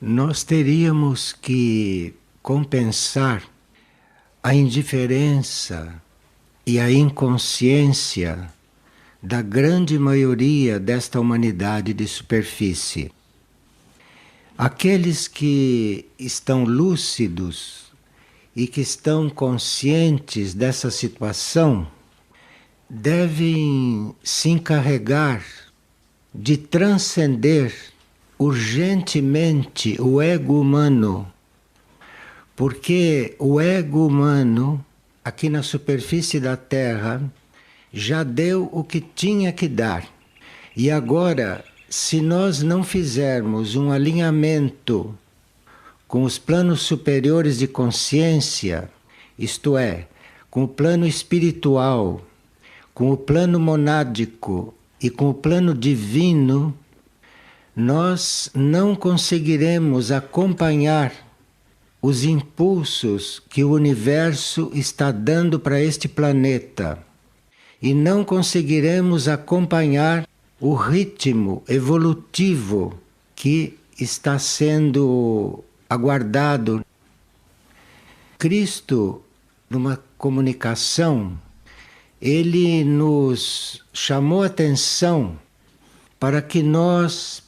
Nós teríamos que compensar a indiferença e a inconsciência da grande maioria desta humanidade de superfície. Aqueles que estão lúcidos e que estão conscientes dessa situação devem se encarregar de transcender urgentemente o ego humano, porque o ego humano, aqui na superfície da Terra, já deu o que tinha que dar. E agora, se nós não fizermos um alinhamento com os planos superiores de consciência, isto é, com o plano espiritual, com o plano monádico e com o plano divino, nós não conseguiremos acompanhar os impulsos que o universo está dando para este planeta e não conseguiremos acompanhar o ritmo evolutivo que está sendo aguardado. Cristo, numa comunicação, ele nos chamou a atenção para que nós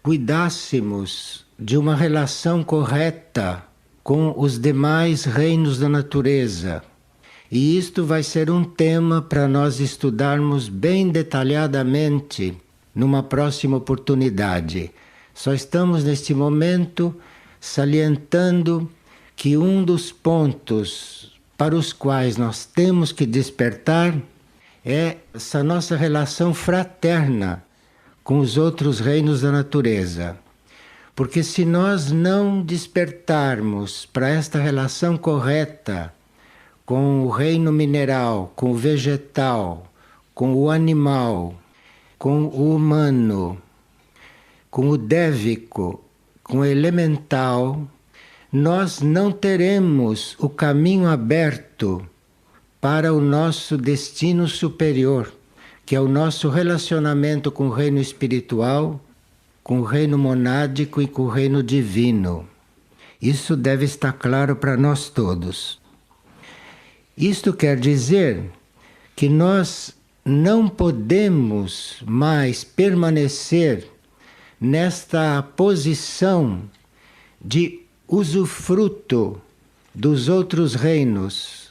cuidássemos de uma relação correta com os demais reinos da natureza. E isto vai ser um tema para nós estudarmos bem detalhadamente numa próxima oportunidade. Só estamos neste momento salientando que um dos pontos para os quais nós temos que despertar é essa nossa relação fraterna com os outros reinos da natureza. Porque se nós não despertarmos para esta relação correta com o reino mineral, com o vegetal, com o animal, com o humano, com o dévico, com o elemental, nós não teremos o caminho aberto para o nosso destino superior, que é o nosso relacionamento com o reino espiritual, com o reino monádico e com o reino divino. Isso deve estar claro para nós todos. Isto quer dizer que nós não podemos mais permanecer nesta posição de usufruto dos outros reinos,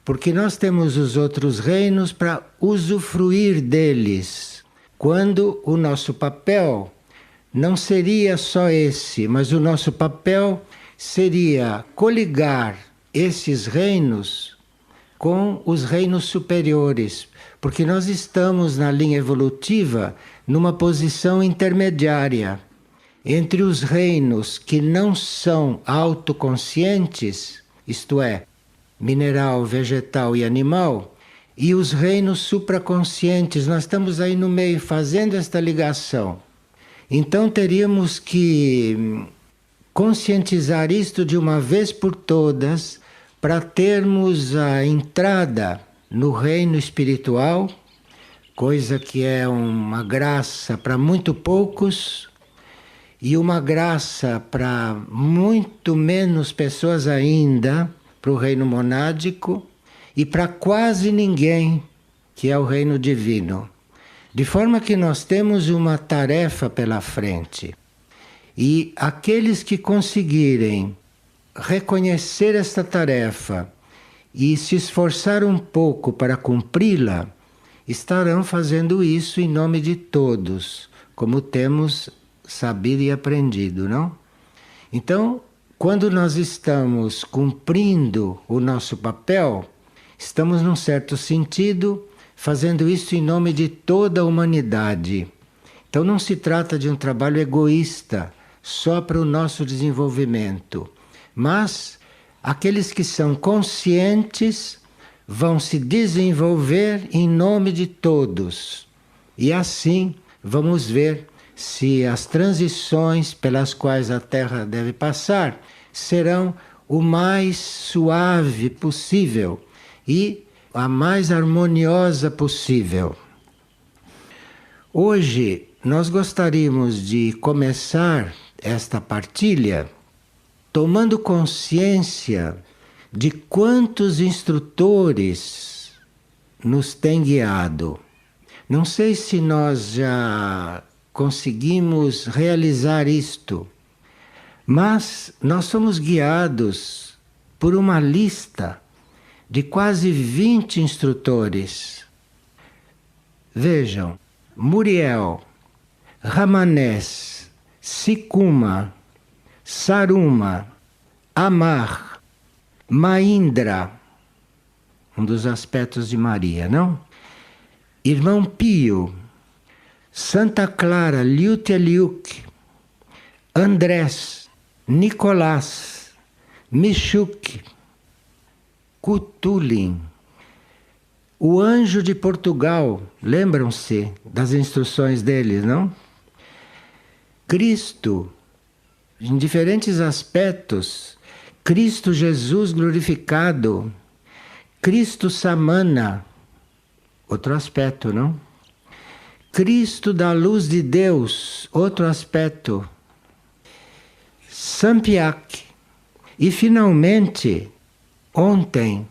porque nós temos os outros reinos para usufruir deles, quando o nosso papel não seria só esse, mas o nosso papel seria coligar esses reinos com os reinos superiores, porque nós estamos na linha evolutiva numa posição intermediária entre os reinos que não são autoconscientes, isto é, mineral, vegetal e animal, e os reinos supraconscientes. Nós estamos aí no meio fazendo esta ligação. Então teríamos que conscientizar isto de uma vez por todas para termos a entrada no reino espiritual, coisa que é uma graça para muito poucos e uma graça para muito menos pessoas ainda, para o reino monádico e para quase ninguém, que é o reino divino. De forma que nós temos uma tarefa pela frente. E aqueles que conseguirem reconhecer esta tarefa e se esforçar um pouco para cumpri-la, estarão fazendo isso em nome de todos, como temos sabido e aprendido, não? Então, quando nós estamos cumprindo o nosso papel, estamos, num certo sentido, fazendo isso em nome de toda a humanidade. Então não se trata de um trabalho egoísta, só para o nosso desenvolvimento. Mas aqueles que são conscientes vão se desenvolver em nome de todos. E assim vamos ver se as transições pelas quais a Terra deve passar serão o mais suave possível e a mais harmoniosa possível. Hoje nós gostaríamos de começar esta partilha tomando consciência de quantos instrutores nos têm guiado. Não sei se nós já conseguimos realizar isto, mas nós somos guiados por uma lista de quase 20 instrutores. Vejam, Muriel, Ramanés, Sikuma, Saruma, Amar, Maindra, um dos aspectos de Maria, não? Irmão Pio, Santa Clara Liuteliuk, Andrés, Nicolás, Michuk, Cutulin, o anjo de Portugal, lembram-se das instruções deles, não? Cristo, em diferentes aspectos, Cristo Jesus glorificado, Cristo Samana, outro aspecto, não? Cristo da luz de Deus, outro aspecto. Sampiac. E finalmente, ontem,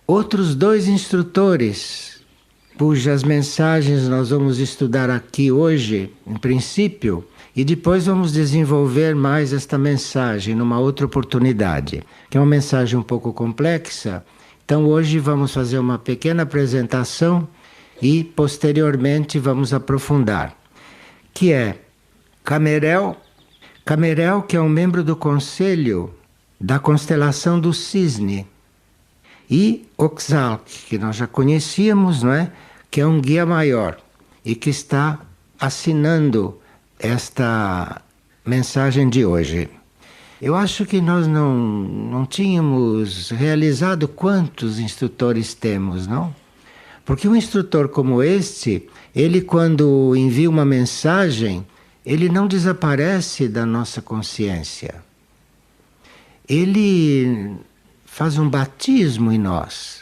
outros 2 instrutores, cujas mensagens nós vamos estudar aqui hoje, em princípio, e depois vamos desenvolver mais esta mensagem numa outra oportunidade, que é uma mensagem um pouco complexa. Então hoje vamos fazer uma pequena apresentação e posteriormente vamos aprofundar, que é Camerel, que é um membro do conselho da constelação do Cisne, e Oxalc, que nós já conhecíamos, não é? Que é um guia maior e que está assinando esta mensagem de hoje. Eu acho que nós não tínhamos realizado quantos instrutores temos, não? Porque um instrutor como este, ele quando envia uma mensagem, ele não desaparece da nossa consciência. Ele faz um batismo em nós.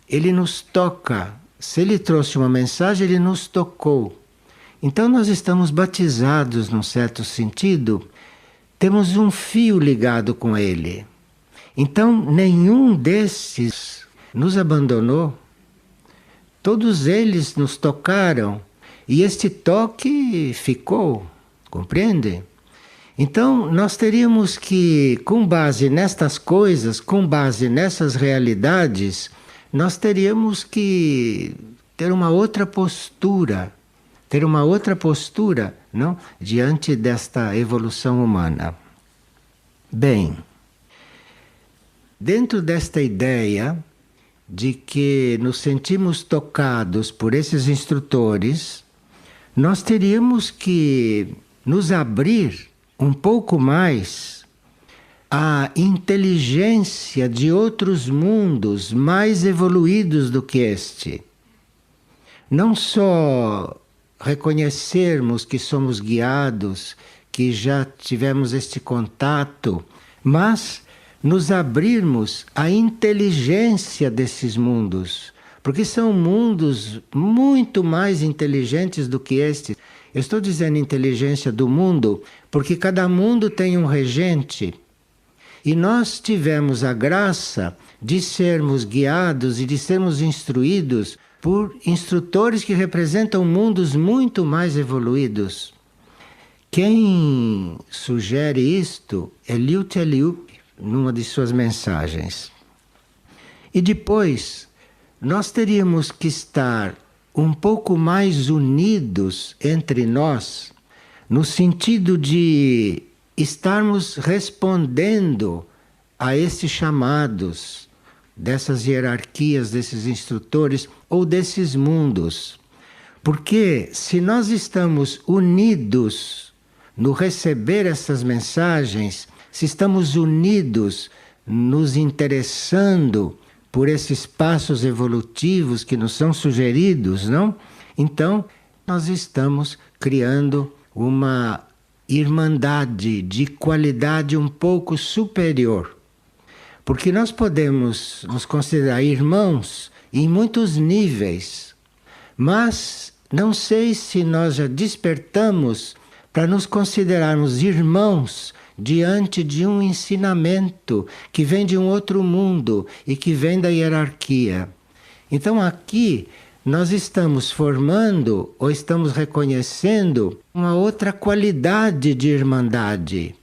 Ele nos toca. Se ele trouxe uma mensagem, ele nos tocou. Então nós estamos batizados num certo sentido, temos um fio ligado com ele. Então nenhum desses nos abandonou. Todos eles nos tocaram e este toque ficou, compreende? Então nós teríamos que, com base nestas coisas, com base nessas realidades, nós teríamos que ter uma outra postura, não? Diante desta evolução humana. Bem, dentro desta ideia de que nos sentimos tocados por esses instrutores, nós teríamos que nos abrir um pouco mais à inteligência de outros mundos mais evoluídos do que este. Não só reconhecermos que somos guiados, que já tivemos este contato, mas nos abrirmos à inteligência desses mundos, porque são mundos muito mais inteligentes do que este. Eu estou dizendo inteligência do mundo porque cada mundo tem um regente. E nós tivemos a graça de sermos guiados e de sermos instruídos por instrutores que representam mundos muito mais evoluídos. Quem sugere isto é Liu Teliup, numa de suas mensagens. E depois, nós teríamos que estar um pouco mais unidos entre nós, no sentido de estarmos respondendo a esses chamados dessas hierarquias, desses instrutores ou desses mundos. Porque se nós estamos unidos no receber essas mensagens, se estamos unidos nos interessando por esses passos evolutivos que nos são sugeridos, não? Então, nós estamos criando uma irmandade de qualidade um pouco superior. Porque nós podemos nos considerar irmãos em muitos níveis, mas não sei se nós já despertamos para nos considerarmos irmãos diante de um ensinamento que vem de um outro mundo e que vem da hierarquia. Então aqui nós estamos formando ou estamos reconhecendo uma outra qualidade de irmandade.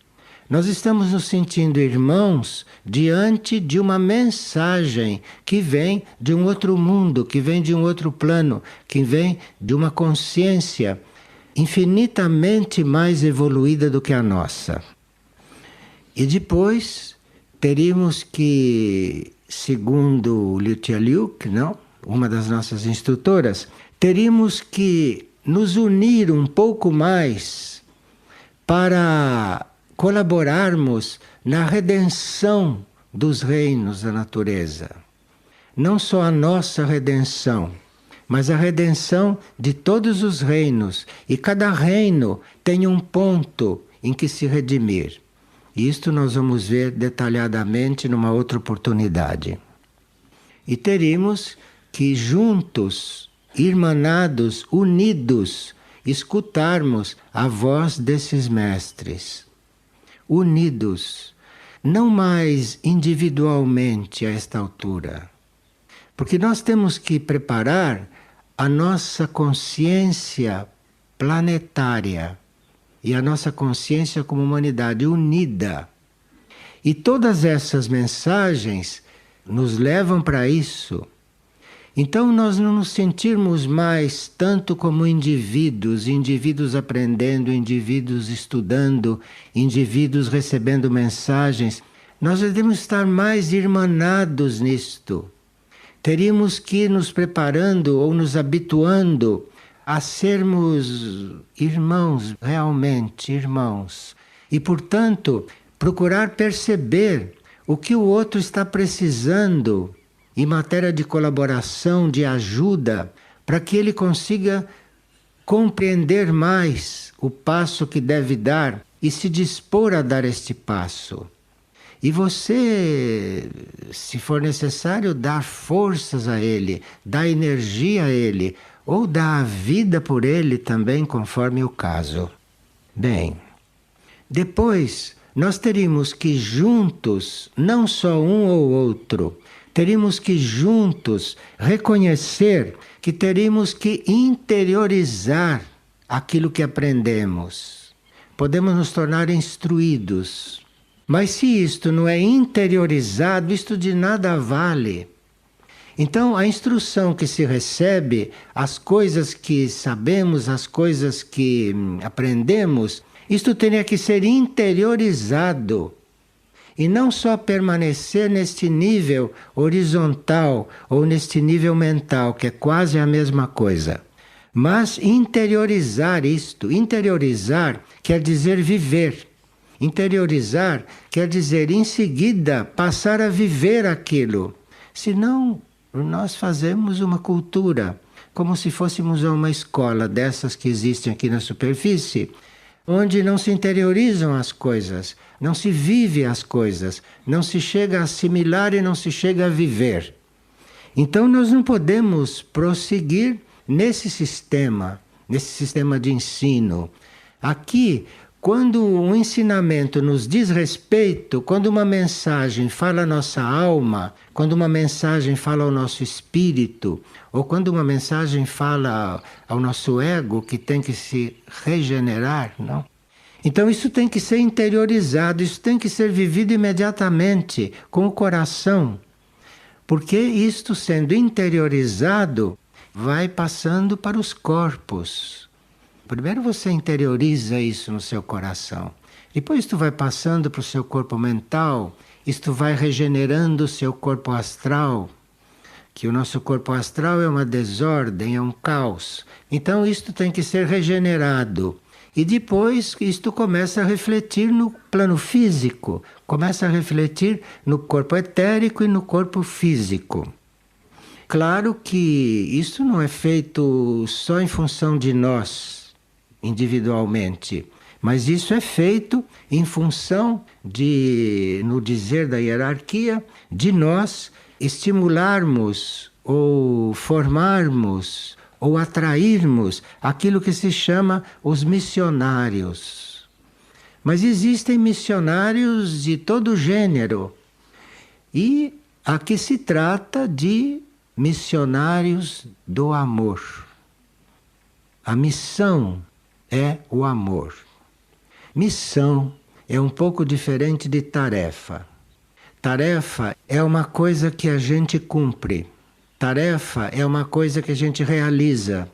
Nós estamos nos sentindo irmãos diante de uma mensagem que vem de um outro mundo, que vem de um outro plano, que vem de uma consciência infinitamente mais evoluída do que a nossa. E depois teríamos que, segundo Liu Tia-liuk, não? Uma das nossas instrutoras, teríamos que nos unir um pouco mais para colaborarmos na redenção dos reinos da natureza. Não só a nossa redenção, mas a redenção de todos os reinos. E cada reino tem um ponto em que se redimir. Isto nós vamos ver detalhadamente numa outra oportunidade. E teríamos que juntos, irmanados, unidos, escutarmos a voz desses mestres. Unidos, não mais individualmente a esta altura. Porque nós temos que preparar a nossa consciência planetária e a nossa consciência como humanidade unida. E todas essas mensagens nos levam para isso. Então nós não nos sentirmos mais tanto como indivíduos, indivíduos aprendendo, indivíduos estudando, indivíduos recebendo mensagens. Nós devemos estar mais irmanados nisto. Teríamos que ir nos preparando ou nos habituando a sermos irmãos, realmente irmãos. E, portanto, procurar perceber o que o outro está precisando em matéria de colaboração, de ajuda, para que ele consiga compreender mais o passo que deve dar e se dispor a dar este passo. E você, se for necessário, dar forças a ele, dar energia a ele, ou dar a vida por ele também, conforme o caso. Bem, depois nós teríamos que juntos, não só um ou outro, teríamos que juntos reconhecer que teríamos que interiorizar aquilo que aprendemos. Podemos nos tornar instruídos. Mas se isto não é interiorizado, isto de nada vale. Então, a instrução que se recebe, as coisas que sabemos, as coisas que aprendemos, isto teria que ser interiorizado. E não só permanecer neste nível horizontal ou neste nível mental, que é quase a mesma coisa. Mas interiorizar isto. Interiorizar quer dizer viver. Interiorizar quer dizer, em seguida, passar a viver aquilo. Senão, nós fazemos uma cultura, como se fôssemos a uma escola dessas que existem aqui na superfície, onde não se interiorizam as coisas, não se vive as coisas, não se chega a assimilar e não se chega a viver. Então nós não podemos prosseguir nesse sistema de ensino. Aqui, quando um ensinamento nos diz respeito, quando uma mensagem fala à nossa alma, quando uma mensagem fala ao nosso espírito, ou quando uma mensagem fala ao nosso ego, que tem que se regenerar, não? Então isso tem que ser interiorizado, isso tem que ser vivido imediatamente, com o coração. Porque isto sendo interiorizado, vai passando para os corpos. Primeiro você interioriza isso no seu coração. Depois isto vai passando para o seu corpo mental, isto vai regenerando o seu corpo astral, que o nosso corpo astral é uma desordem, é um caos. Então isto tem que ser regenerado. E depois isto começa a refletir no plano físico, começa a refletir no corpo etérico e no corpo físico. Claro que isso não é feito só em função de nós, individualmente, mas isso é feito em função de, no dizer da hierarquia, de nós estimularmos ou formarmos ou atrairmos aquilo que se chama os missionários. Mas existem missionários de todo gênero. E aqui se trata de missionários do amor. A missão é o amor. Missão é um pouco diferente de tarefa. Tarefa é uma coisa que a gente cumpre. Tarefa é uma coisa que a gente realiza.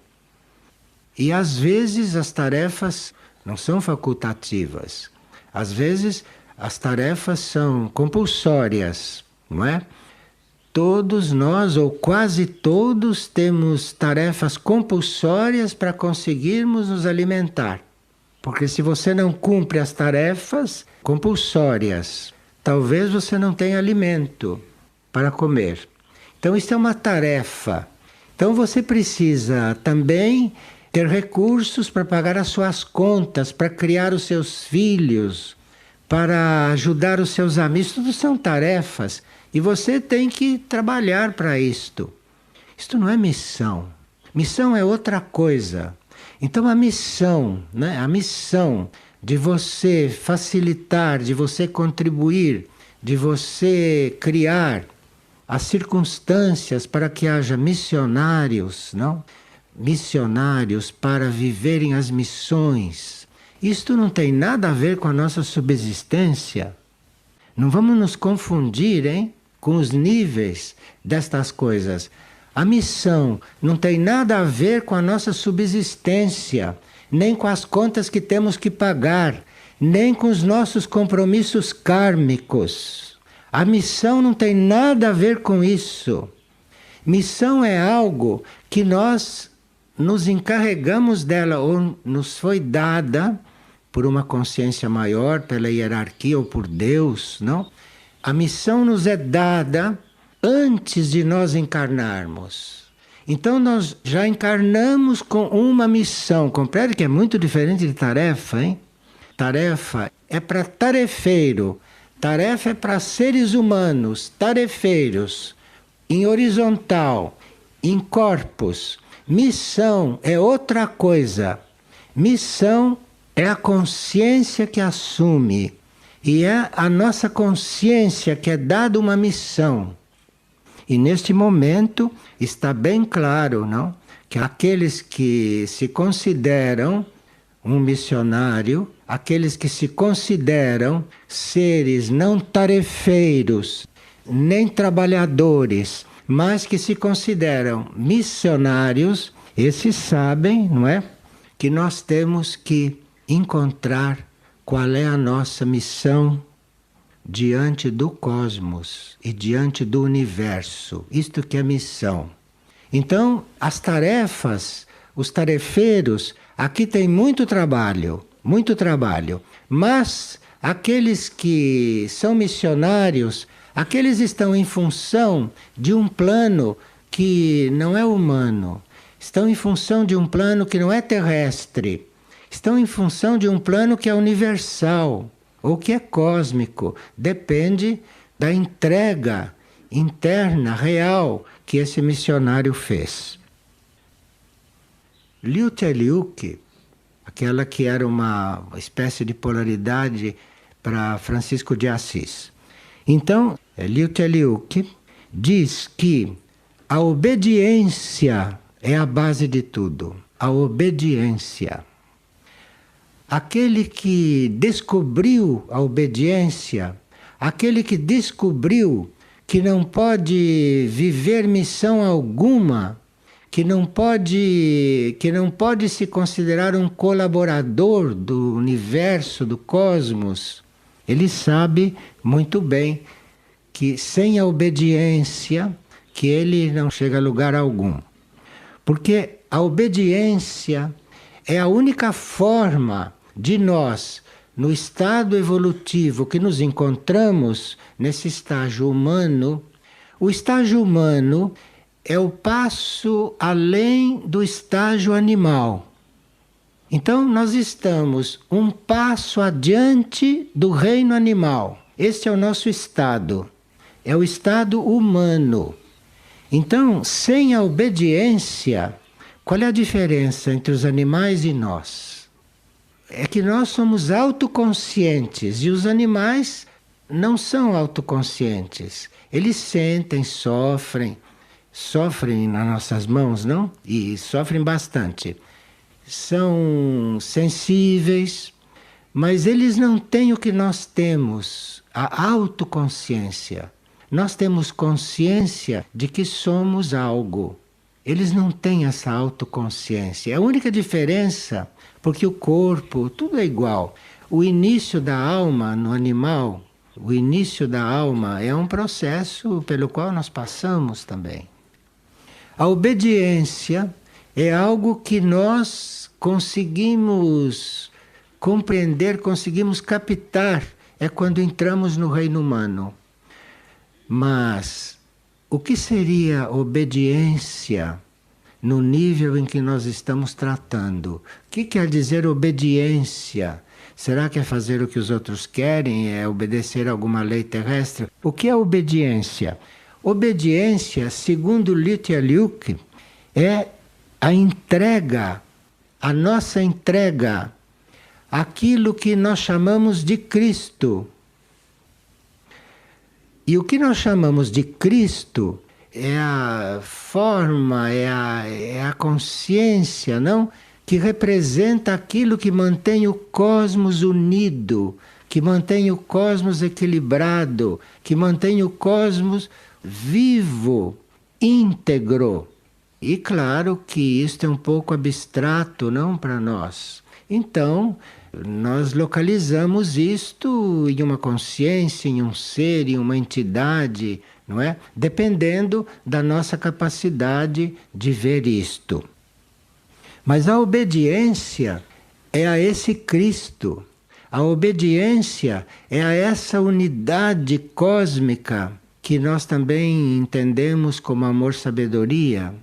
E às vezes as tarefas não são facultativas. Às vezes as tarefas são compulsórias, não é? Todos nós, ou quase todos, temos tarefas compulsórias para conseguirmos nos alimentar. Porque se você não cumpre as tarefas compulsórias, talvez você não tenha alimento para comer. Então, isso é uma tarefa. Então, você precisa também ter recursos para pagar as suas contas, para criar os seus filhos, para ajudar os seus amigos. Tudo são tarefas. E você tem que trabalhar para isto. Isto não é missão. Missão é outra coisa. Então a missão, né? A missão de você facilitar, de você contribuir, de você criar as circunstâncias para que haja missionários, não? Missionários para viverem as missões. Isto não tem nada a ver com a nossa subsistência. Não vamos nos confundir, hein, com os níveis destas coisas. A missão não tem nada a ver com a nossa subsistência, nem com as contas que temos que pagar, nem com os nossos compromissos kármicos. A missão não tem nada a ver com isso. Missão é algo que nós nos encarregamos dela, ou nos foi dada por uma consciência maior, pela hierarquia ou por Deus, não? A missão nos é dada antes de nós encarnarmos. Então nós já encarnamos com uma missão. Compreende que é muito diferente de tarefa, hein? Tarefa é para tarefeiro. Tarefa é para seres humanos, tarefeiros, em horizontal, em corpos. Missão é outra coisa. Missão é a consciência que assume. E é a nossa consciência que é dada uma missão. E neste momento está bem claro, não? Que aqueles que se consideram um missionário, aqueles que se consideram seres não tarefeiros, nem trabalhadores, mas que se consideram missionários, esses sabem, não é? Que nós temos que encontrar qual é a nossa missão diante do cosmos e diante do universo. Isto que é missão. Então, as tarefas, os tarefeiros, aqui tem muito trabalho, mas aqueles que são missionários, aqueles estão em função de um plano que não é humano, estão em função de um plano que não é terrestre, estão em função de um plano que é universal ou que é cósmico. Depende da entrega interna, real, que esse missionário fez. Liu Teliuk, aquela que era uma espécie de polaridade para Francisco de Assis. Então, Liu Teliuk diz que a obediência é a base de tudo. A obediência. Aquele que descobriu a obediência, aquele que descobriu que não pode viver missão alguma, que não pode se considerar um colaborador do universo, do cosmos, ele sabe muito bem que sem a obediência, que ele não chega a lugar algum. Porque a obediência é a única forma de nós, no estado evolutivo que nos encontramos, nesse estágio humano. O estágio humano é o passo além do estágio animal. Então nós estamos um passo adiante do reino animal. Este é o nosso estado. É o estado humano. Então, sem a obediência, Qual é a diferença entre os animais e nós? É que nós somos autoconscientes e os animais não são autoconscientes. Eles sentem, sofrem nas nossas mãos, não? E sofrem bastante. São sensíveis, mas eles não têm o que nós temos, a autoconsciência. Nós temos consciência de que somos algo. Eles não têm essa autoconsciência. É a única diferença, porque o corpo, tudo é igual. O início da alma no animal, o início da alma é um processo pelo qual nós passamos também. A obediência é algo que nós conseguimos compreender, conseguimos captar, é quando entramos no reino humano. Mas o que seria obediência no nível em que nós estamos tratando? O que quer dizer obediência? Será que é fazer o que os outros querem? É obedecer a alguma lei terrestre? O que é obediência? Obediência, segundo Lytia Luke, é a entrega, a nossa entrega, aquilo que nós chamamos de Cristo. E o que nós chamamos de Cristo é a forma, é a consciência, não? Que representa aquilo que mantém o cosmos unido, que mantém o cosmos equilibrado, que mantém o cosmos vivo, íntegro. E claro que isto é um pouco abstrato, não, para nós. Então, nós localizamos isto em uma consciência, em um ser, em uma entidade, não é? Dependendo da nossa capacidade de ver isto. Mas a obediência é a esse Cristo. A obediência é a essa unidade cósmica que nós também entendemos como amor-sabedoria.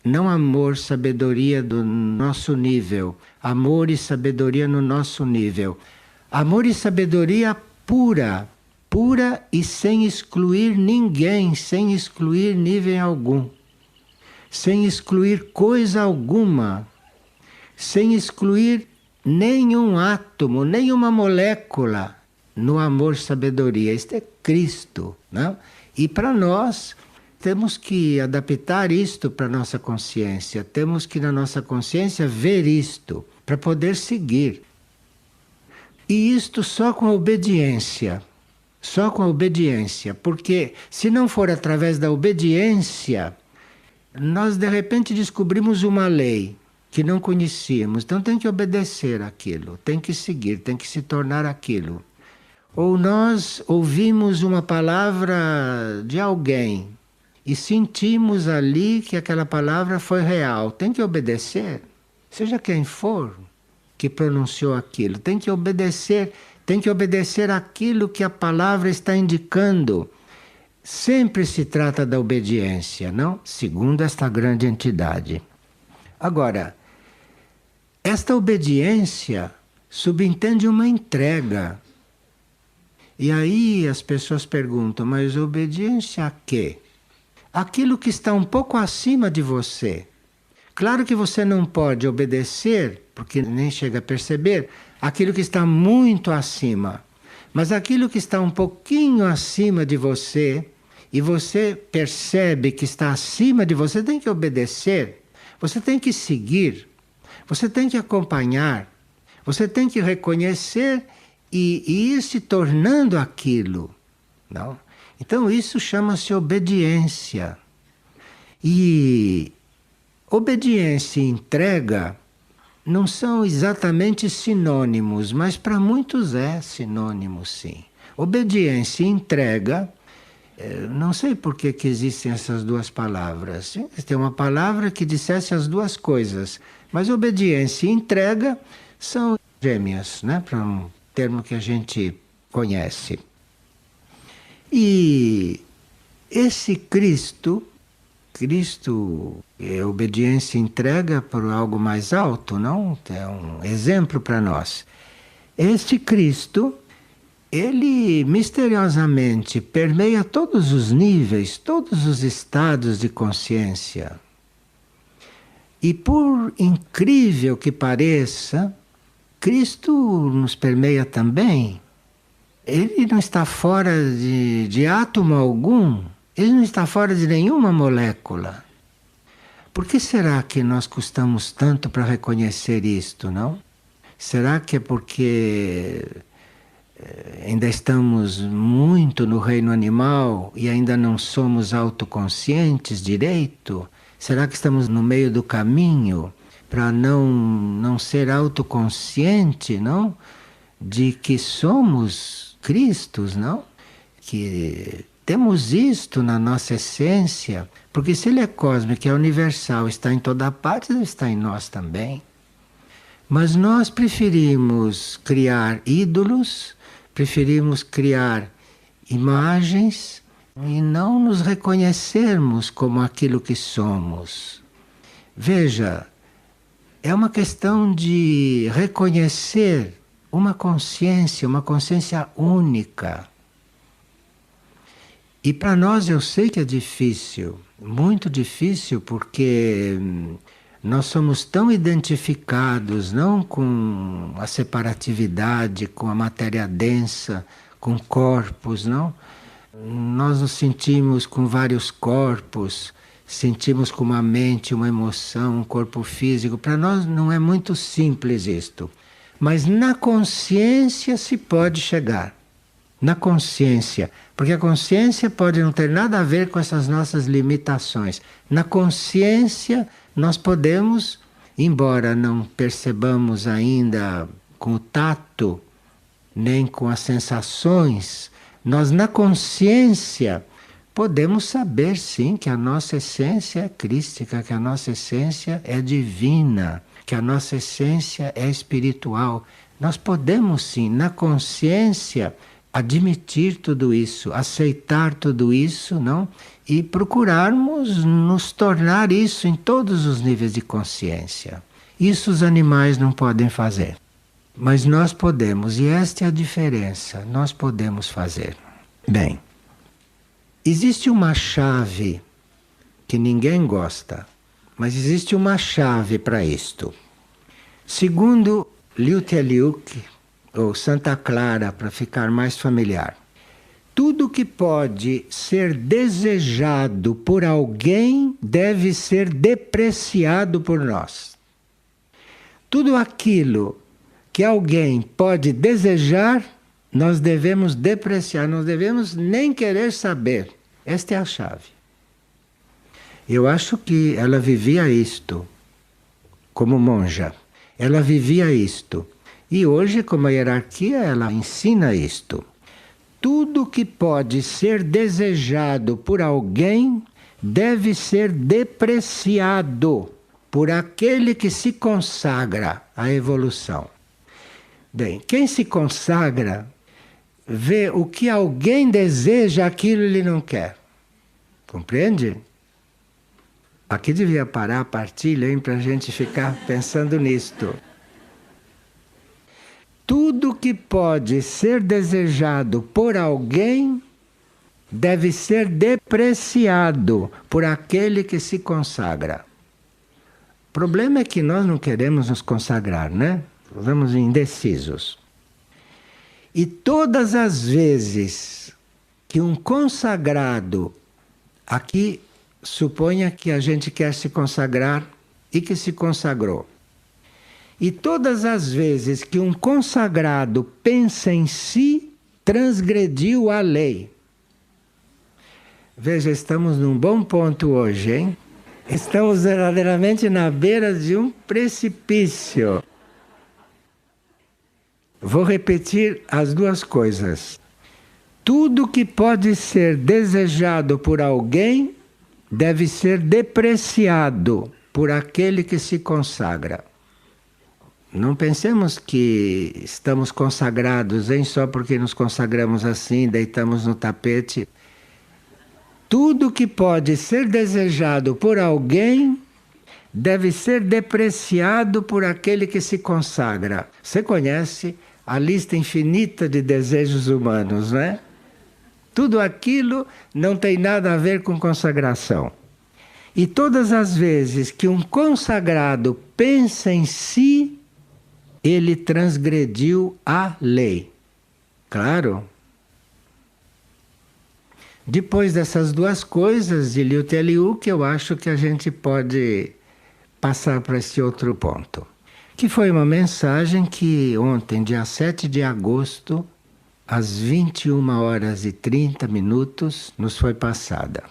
Não amor-sabedoria do nosso nível, amor e sabedoria no nosso nível. Amor e sabedoria pura, pura e sem excluir ninguém, sem excluir nível algum, sem excluir coisa alguma, sem excluir nenhum átomo, nenhuma molécula no amor-sabedoria. Isto é Cristo, não? E para nós temos que adaptar isto para a nossa consciência. Temos que, na nossa consciência, ver isto para poder seguir. E isto só com a obediência. Só com a obediência. Porque se não for através da obediência, nós de repente descobrimos uma lei que não conhecíamos. Então tem que obedecer aquilo, tem que seguir, tem que se tornar aquilo. Ou nós ouvimos uma palavra de alguém e sentimos ali que aquela palavra foi real. Tem que obedecer, seja quem for que pronunciou aquilo. Tem que obedecer aquilo que a palavra está indicando. Sempre se trata da obediência, não? Segundo esta grande entidade. Agora, esta obediência subentende uma entrega. E aí as pessoas perguntam, mas obediência a quê? Aquilo que está um pouco acima de você. Claro que você não pode obedecer, porque nem chega a perceber, aquilo que está muito acima. Mas aquilo que está um pouquinho acima de você, e você percebe que está acima de você, tem que obedecer. Você tem que seguir. Você tem que acompanhar. Você tem que reconhecer e ir se tornando aquilo. Não? Então isso chama-se obediência. E obediência e entrega não são exatamente sinônimos, mas para muitos é sinônimo, sim. Obediência e entrega, não sei por que existem essas duas palavras. Tem uma palavra que dissesse as duas coisas, mas obediência e entrega são gêmeas, né? Para um termo que a gente conhece. E esse Cristo é obediência e entrega por algo mais alto, não? É um exemplo para nós. Este Cristo, ele misteriosamente permeia todos os níveis, todos os estados de consciência. E por incrível que pareça, Cristo nos permeia também. Ele não está fora de átomo algum, ele não está fora de nenhuma molécula. Por que será que nós custamos tanto para reconhecer isto, não? Será que é porque ainda estamos muito no reino animal e ainda não somos autoconscientes direito? Será que estamos no meio do caminho para não ser autoconsciente, não? De que somos Cristos, não? Que temos isto na nossa essência, porque se ele é cósmico e é universal, está em toda parte, ele está em nós também. Mas nós preferimos criar ídolos, preferimos criar imagens e não nos reconhecermos como aquilo que somos. Veja, é uma questão de reconhecer uma consciência única. E para nós eu sei que é difícil, muito difícil, porque nós somos tão identificados, não com a separatividade, com a matéria densa, com corpos, não? Nós nos sentimos com vários corpos, sentimos com uma mente, uma emoção, um corpo físico. Para nós não é muito simples isto. Mas na consciência se pode chegar. Na consciência. Porque a consciência pode não ter nada a ver com essas nossas limitações. Na consciência nós podemos, embora não percebamos ainda com o tato, nem com as sensações, nós na consciência podemos saber sim que a nossa essência é crística, que a nossa essência é divina, que a nossa essência é espiritual. Nós podemos sim, na consciência, admitir tudo isso, aceitar tudo isso, não? E procurarmos nos tornar isso em todos os níveis de consciência. Isso os animais não podem fazer. Mas nós podemos, e esta é a diferença, nós podemos fazer. Bem, existe uma chave que ninguém gosta, mas existe uma chave para isto. Segundo Liu Teliuk, ou Santa Clara, para ficar mais familiar, tudo que pode ser desejado por alguém deve ser depreciado por nós. Tudo aquilo que alguém pode desejar, nós devemos depreciar, não devemos nem querer saber. Esta é a chave. Eu acho que ela vivia isto, como monja. Ela vivia isto. E hoje, como a hierarquia, ela ensina isto. Tudo que pode ser desejado por alguém deve ser depreciado por aquele que se consagra à evolução. Bem, quem se consagra vê o que alguém deseja, aquilo ele não quer. Compreende? Aqui devia parar a partilha, para a gente ficar pensando nisto. Tudo que pode ser desejado por alguém deve ser depreciado por aquele que se consagra. O problema é que nós não queremos nos consagrar, né? Vamos indecisos. E todas as vezes que um consagrado, aqui suponha que a gente quer se consagrar e que se consagrou. E todas as vezes que um consagrado pensa em si, transgrediu a lei. Veja, estamos num bom ponto hoje, hein? Estamos verdadeiramente na beira de um precipício. Vou repetir as duas coisas. Tudo que pode ser desejado por alguém deve ser depreciado por aquele que se consagra. Não pensemos que estamos consagrados, hein? Só porque nos consagramos assim, deitamos no tapete. Tudo que pode ser desejado por alguém deve ser depreciado por aquele que se consagra. Você conhece a lista infinita de desejos humanos, né? Tudo aquilo não tem nada a ver com consagração. E todas as vezes que um consagrado pensa em si, ele transgrediu a lei. Claro? Depois dessas duas coisas de Liu Teliu, que eu acho que a gente pode passar para esse outro ponto. Que foi uma mensagem que ontem, dia 7 de agosto, às 21h30, nos foi passada.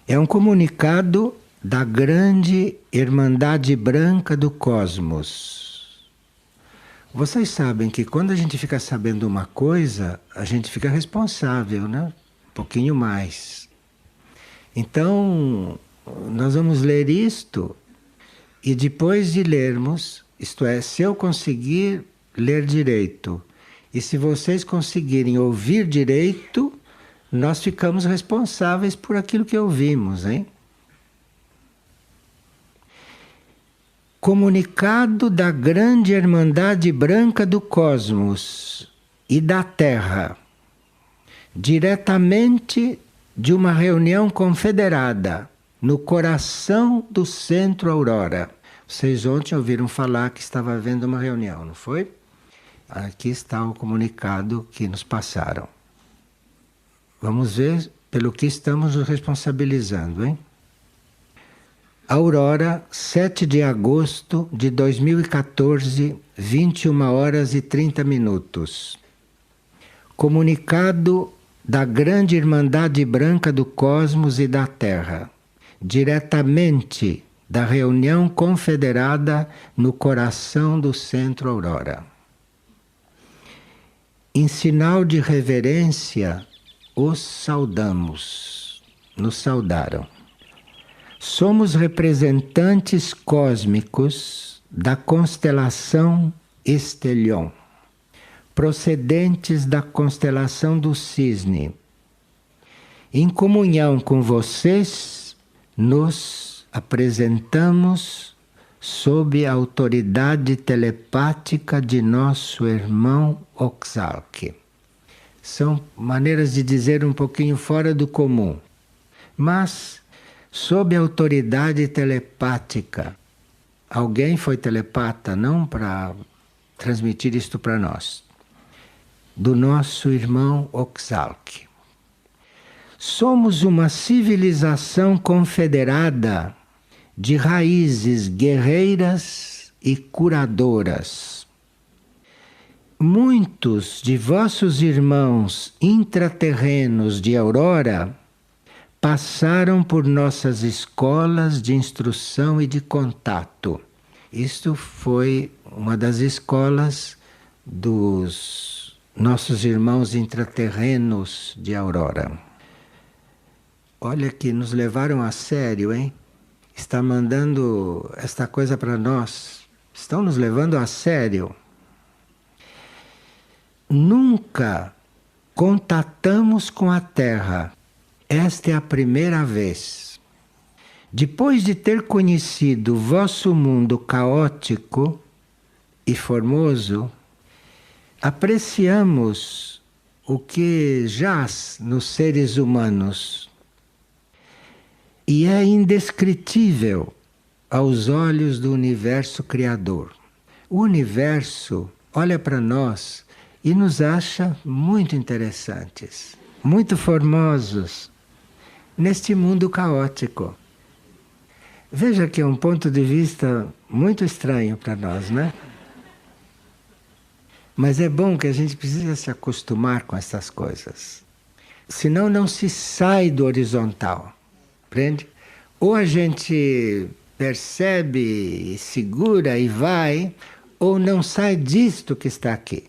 É um comunicado da grande Irmandade Branca do Cosmos. Vocês sabem que quando a gente fica sabendo uma coisa, a gente fica responsável, né? Um pouquinho mais. Então, nós vamos ler isto e depois de lermos, isto é, se eu conseguir ler direito e se vocês conseguirem ouvir direito, nós ficamos responsáveis por aquilo que ouvimos, hein? Comunicado da Grande Irmandade Branca do Cosmos e da Terra, diretamente de uma reunião confederada no coração do Centro Aurora. Vocês ontem ouviram falar que estava havendo uma reunião, não foi? Aqui está o comunicado que nos passaram. Vamos ver pelo que estamos nos responsabilizando, hein? Aurora, 7 de agosto de 2014, 21h30. Comunicado da Grande Irmandade Branca do Cosmos e da Terra, diretamente da reunião confederada no coração do Centro Aurora. Em sinal de reverência, os saudamos, nos saudaram. Somos representantes cósmicos da constelação Estelion, procedentes da constelação do Cisne. Em comunhão com vocês, nos apresentamos sob a autoridade telepática de nosso irmão Oxalque. São maneiras de dizer um pouquinho fora do comum, mas sob a autoridade telepática. Alguém foi telepata, não para transmitir isto para nós, do nosso irmão Oxalque. Somos uma civilização confederada de raízes guerreiras e curadoras. Muitos de vossos irmãos intraterrenos de Aurora passaram por nossas escolas de instrução e de contato. Isto foi uma das escolas dos nossos irmãos intraterrenos de Aurora. Olha que nos levaram a sério, hein? Está mandando esta coisa para nós. Estão nos levando a sério. Nunca contatamos com a Terra. Esta é a primeira vez. Depois de ter conhecido o vosso mundo caótico e formoso, apreciamos o que jaz nos seres humanos e é indescritível aos olhos do universo criador. O universo olha para nós e nos acha muito interessantes, muito formosos, neste mundo caótico. Veja que é um ponto de vista muito estranho para nós, né? Mas é bom que a gente precisa se acostumar com essas coisas. Senão não se sai do horizontal, entende? Ou a gente percebe, segura e vai, ou não sai disto que está aqui.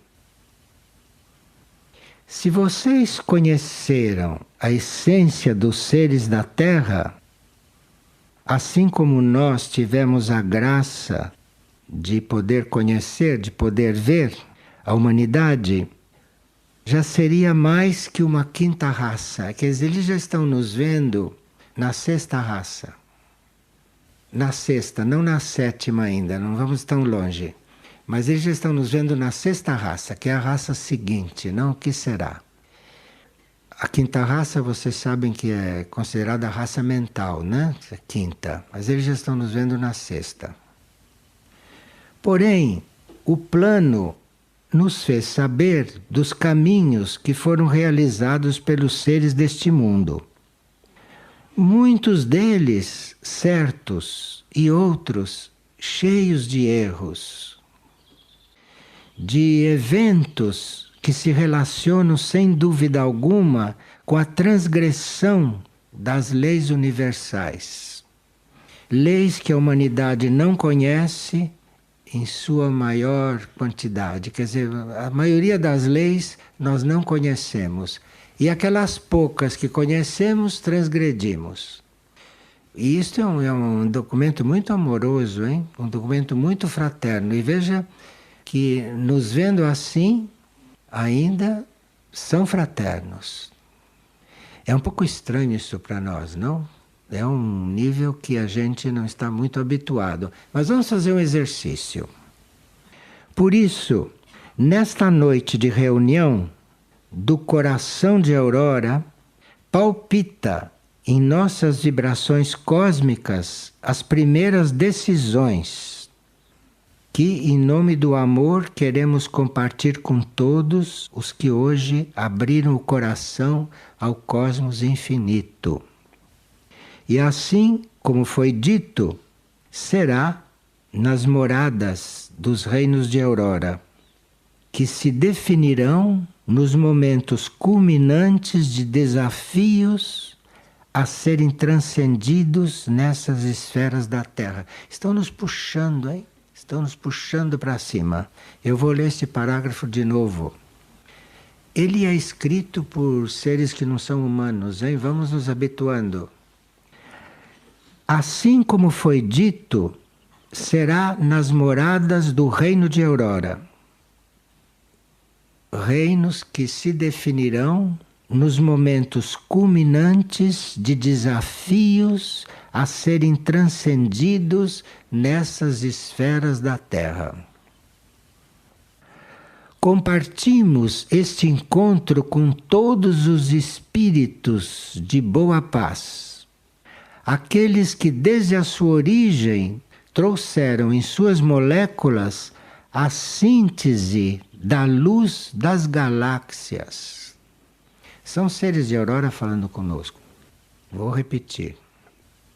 Se vocês conheceram a essência dos seres da Terra, assim como nós tivemos a graça de poder conhecer, de poder ver a humanidade, já seria mais que uma quinta raça. Quer dizer, eles já estão nos vendo na sexta raça. Na sexta, não na sétima ainda, não vamos tão longe. Mas eles já estão nos vendo na sexta raça, que é a raça seguinte, não o que será. A quinta raça, vocês sabem que é considerada a raça mental, né? A quinta. Mas eles já estão nos vendo na sexta. Porém, o plano nos fez saber dos caminhos que foram realizados pelos seres deste mundo. Muitos deles certos e outros cheios de erros, de eventos que se relacionam sem dúvida alguma com a transgressão das leis universais. Leis que a humanidade não conhece em sua maior quantidade. Quer dizer, a maioria das leis nós não conhecemos. E aquelas poucas que conhecemos, transgredimos. E isto é um documento muito amoroso, hein? Um documento muito fraterno. E veja que, nos vendo assim, ainda são fraternos. É um pouco estranho isso para nós, não? É um nível que a gente não está muito habituado. Mas vamos fazer um exercício. Por isso, nesta noite de reunião do coração de Aurora, palpita em nossas vibrações cósmicas as primeiras decisões que, em nome do amor, queremos compartilhar com todos os que hoje abriram o coração ao cosmos infinito. E assim, como foi dito, será nas moradas dos reinos de Aurora, que se definirão nos momentos culminantes de desafios a serem transcendidos nessas esferas da Terra. Estão nos puxando, hein? Estão nos puxando para cima. Eu vou ler este parágrafo de novo. Ele é escrito por seres que não são humanos, hein? Vamos nos habituando. Assim como foi dito, será nas moradas do reino de Aurora. Reinos que se definirão nos momentos culminantes de desafios a serem transcendidos nessas esferas da Terra. Compartimos este encontro com todos os espíritos de boa paz, aqueles que desde a sua origem trouxeram em suas moléculas a síntese da luz das galáxias. São seres de Aurora falando conosco. Vou repetir.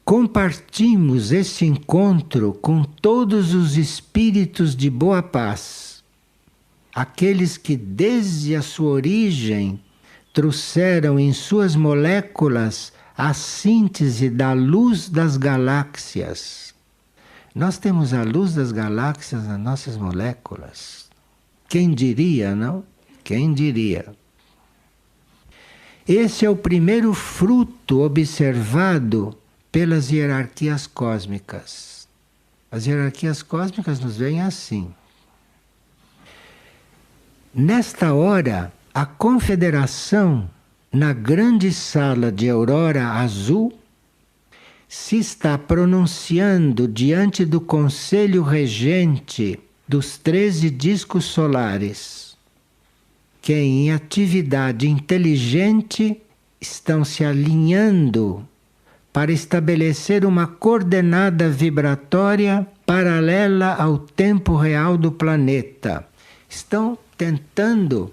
Compartimos este encontro com todos os espíritos de boa paz, aqueles que desde a sua origem trouxeram em suas moléculas a síntese da luz das galáxias. Nós temos a luz das galáxias nas nossas moléculas. Quem diria, não? Quem diria? Esse é o primeiro fruto observado pelas hierarquias cósmicas. As hierarquias cósmicas nos veem assim. Nesta hora, a confederação, na grande sala de Aurora Azul, se está pronunciando diante do Conselho Regente dos 13 discos solares, que em atividade inteligente estão se alinhando para estabelecer uma coordenada vibratória paralela ao tempo real do planeta. Estão tentando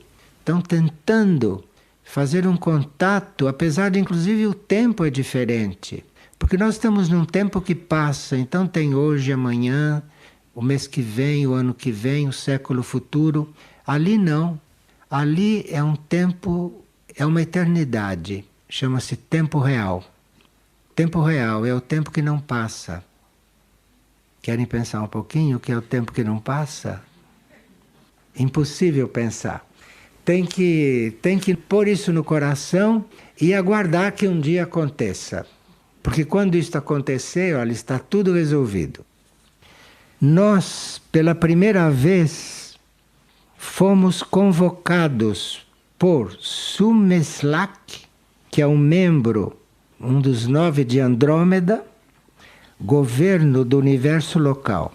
fazer um contato, apesar de inclusive o tempo é diferente. Porque nós estamos num tempo que passa, então tem hoje, amanhã, o mês que vem, o ano que vem, o século futuro. Ali não. Ali é um tempo, é uma eternidade. Chama-se tempo real. Tempo real é o tempo que não passa. Querem pensar um pouquinho o que é o tempo que não passa? Impossível pensar. Tem que pôr isso no coração e aguardar que um dia aconteça. Porque quando isso acontecer, olha, está tudo resolvido. Nós, pela primeira vez, fomos convocados por Sumeslak, que é um membro, um dos 9 de Andrômeda, governo do universo local.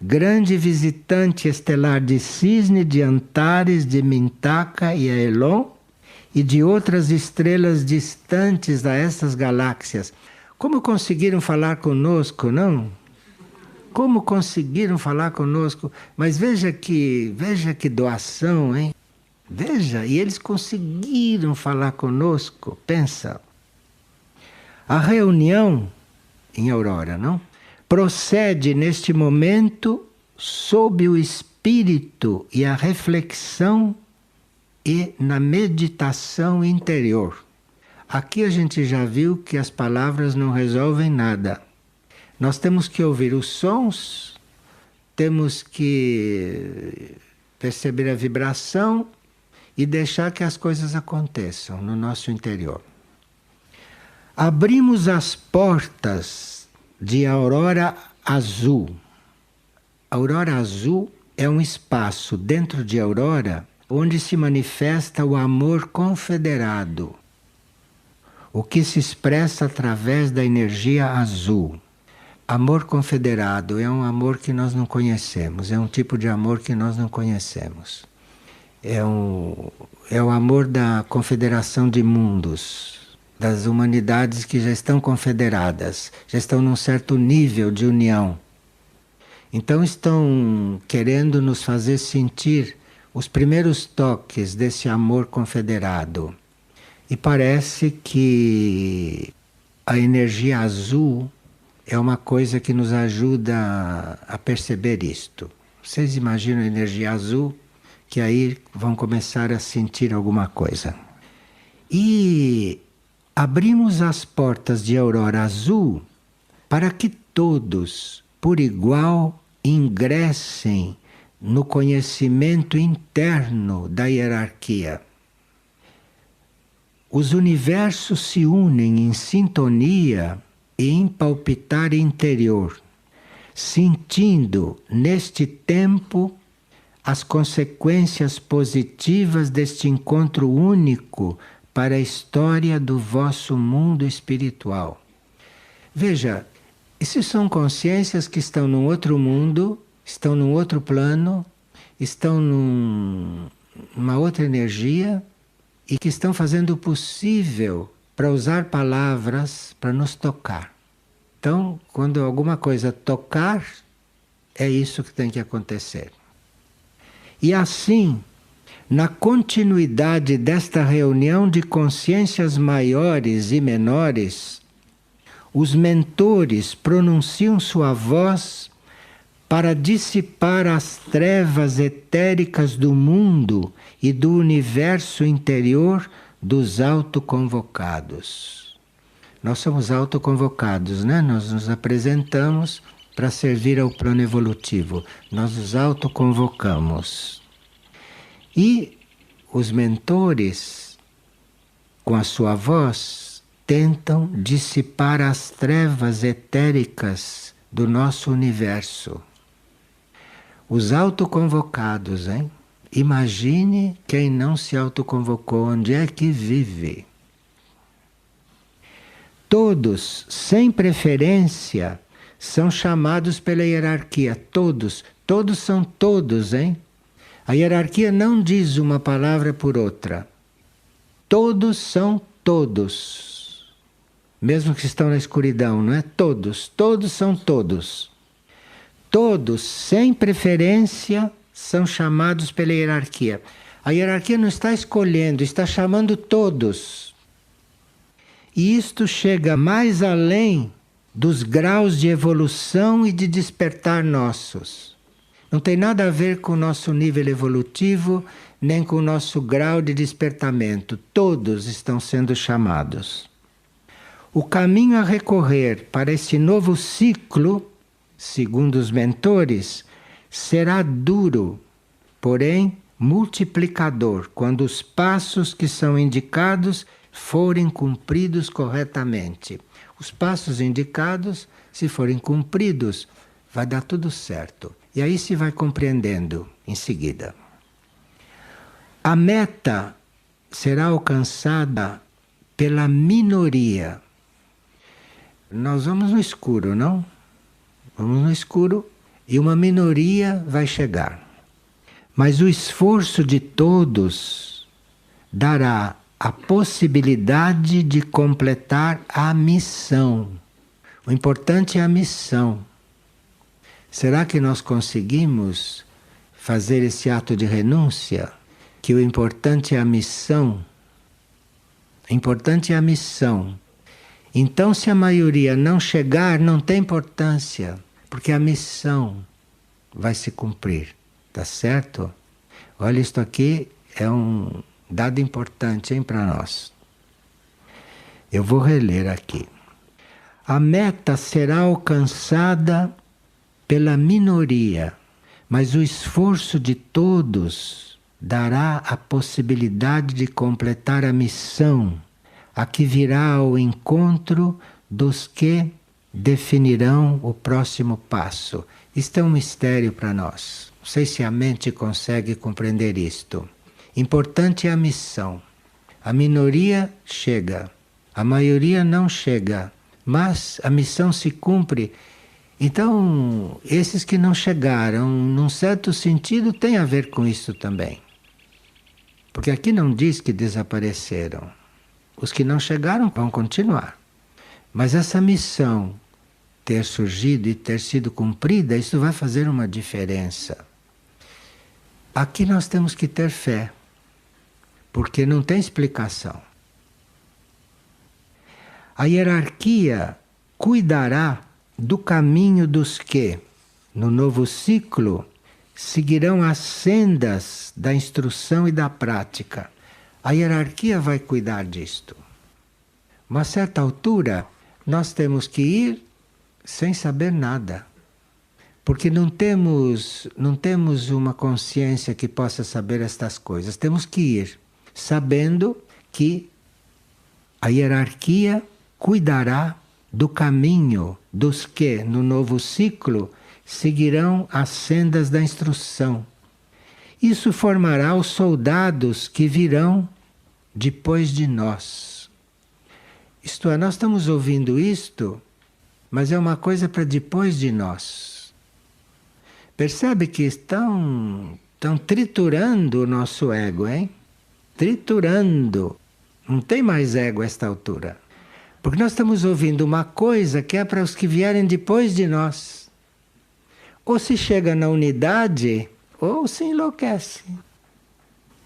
Grande visitante estelar de Cisne, de Antares, de Mintaka e Aelon, e de outras estrelas distantes a essas galáxias. Como conseguiram falar conosco, não? Como conseguiram falar conosco? Mas veja que doação, hein? Veja, e eles conseguiram falar conosco. Pensa. A reunião em Aurora, não? Procede neste momento sob o espírito e a reflexão e na meditação interior. Aqui a gente já viu que as palavras não resolvem nada. Nós temos que ouvir os sons, temos que perceber a vibração e deixar que as coisas aconteçam no nosso interior. Abrimos as portas de Aurora Azul. Aurora Azul é um espaço dentro de Aurora onde se manifesta o amor confederado, o que se expressa através da energia azul. Amor confederado é um amor que nós não conhecemos, é um tipo de amor que nós não conhecemos. É o amor da confederação de mundos, das humanidades que já estão confederadas, já estão num certo nível de união. Então estão querendo nos fazer sentir os primeiros toques desse amor confederado. E parece que a energia azul é uma coisa que nos ajuda a perceber isto. Vocês imaginam a energia azul? Que aí vão começar a sentir alguma coisa. E abrimos as portas de Aurora Azul para que todos, por igual, ingressem no conhecimento interno da hierarquia. Os universos se unem em sintonia e em palpitar interior, sentindo neste tempo as consequências positivas deste encontro único para a história do vosso mundo espiritual. Veja, essas são consciências que estão num outro mundo, estão num outro plano, estão numa outra energia e que estão fazendo o possível para usar palavras para nos tocar. Então, quando alguma coisa tocar, é isso que tem que acontecer. E assim, na continuidade desta reunião de consciências maiores e menores, os mentores pronunciam sua voz para dissipar as trevas etéricas do mundo e do universo interior dos autoconvocados. Nós somos autoconvocados, né? Nós nos apresentamos para servir ao plano evolutivo. Nós nos autoconvocamos. E os mentores, com a sua voz, tentam dissipar as trevas etéricas do nosso universo. Os autoconvocados, hein? Imagine quem não se autoconvocou, onde é que vive. Todos, sem preferência, são chamados pela hierarquia. Todos são todos, hein? A hierarquia não diz uma palavra por outra. Todos são todos. Mesmo que estão na escuridão, não é? Todos são todos. Todos, sem preferência, são chamados pela hierarquia. A hierarquia não está escolhendo, está chamando todos. E isto chega mais além dos graus de evolução e de despertar nossos. Não tem nada a ver com o nosso nível evolutivo, nem com o nosso grau de despertamento. Todos estão sendo chamados. O caminho a recorrer para esse novo ciclo, segundo os mentores, será duro, porém multiplicador, quando os passos que são indicados forem cumpridos corretamente. Os passos indicados, se forem cumpridos, vai dar tudo certo. E aí se vai compreendendo em seguida. A meta será alcançada pela minoria. Nós vamos no escuro, não? Vamos no escuro e uma minoria vai chegar. Mas o esforço de todos dará a possibilidade de completar a missão. O importante é a missão. Será que nós conseguimos fazer esse ato de renúncia? Que o importante é a missão? O importante é a missão. Então, se a maioria não chegar, não tem importância, porque a missão vai se cumprir. Tá certo? Olha, isto aqui é um dado importante, hein, para nós. Eu vou reler aqui. A meta será alcançada pela minoria, mas o esforço de todos dará a possibilidade de completar a missão, a que virá ao encontro dos que definirão o próximo passo. Isto é um mistério para nós. Não sei se a mente consegue compreender isto. Importante é a missão. A minoria chega, a maioria não chega, mas a missão se cumpre. Então, esses que não chegaram, num certo sentido, tem a ver com isso também. Porque aqui não diz que desapareceram. Os que não chegaram vão continuar. Mas essa missão ter surgido e ter sido cumprida, isso vai fazer uma diferença. Aqui nós temos que ter fé, porque não tem explicação. A hierarquia cuidará do caminho dos que, no novo ciclo, seguirão as sendas da instrução e da prática. A hierarquia vai cuidar disto. Uma certa altura, nós temos que ir sem saber nada. Porque não temos uma consciência que possa saber estas coisas. Temos que ir sabendo que a hierarquia cuidará do caminho dos que, no novo ciclo, seguirão as sendas da instrução. Isso formará os soldados que virão depois de nós. Isto é, nós estamos ouvindo isto, mas é uma coisa para depois de nós. Percebe que estão triturando o nosso ego, hein? Triturando. Não tem mais ego a esta altura. Porque nós estamos ouvindo uma coisa que é para os que vierem depois de nós. Ou se chega na unidade, ou se enlouquece.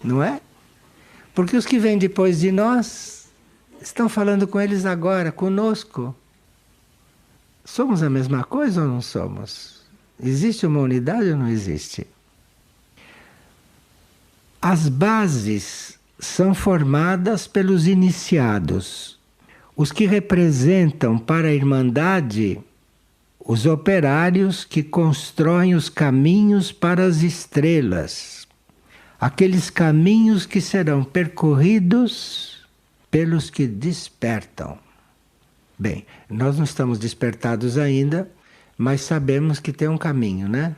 Não é? Porque os que vêm depois de nós estão falando com eles agora, conosco. Somos a mesma coisa ou não somos? Existe uma unidade ou não existe? As bases são formadas pelos iniciados, os que representam para a Irmandade os operários que constroem os caminhos para as estrelas, aqueles caminhos que serão percorridos pelos que despertam. Bem, nós não estamos despertados ainda, mas sabemos que tem um caminho, né?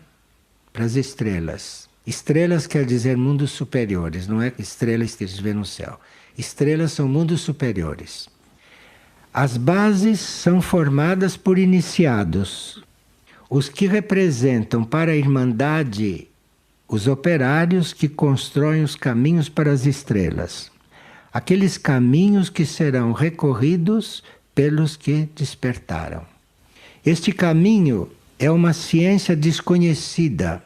Para as estrelas. Estrelas quer dizer mundos superiores, não é estrelas que se vê no céu. Estrelas são mundos superiores. As bases são formadas por iniciados, os que representam para a Irmandade os operários que constroem os caminhos para as estrelas, aqueles caminhos que serão recorridos pelos que despertaram. Este caminho é uma ciência desconhecida,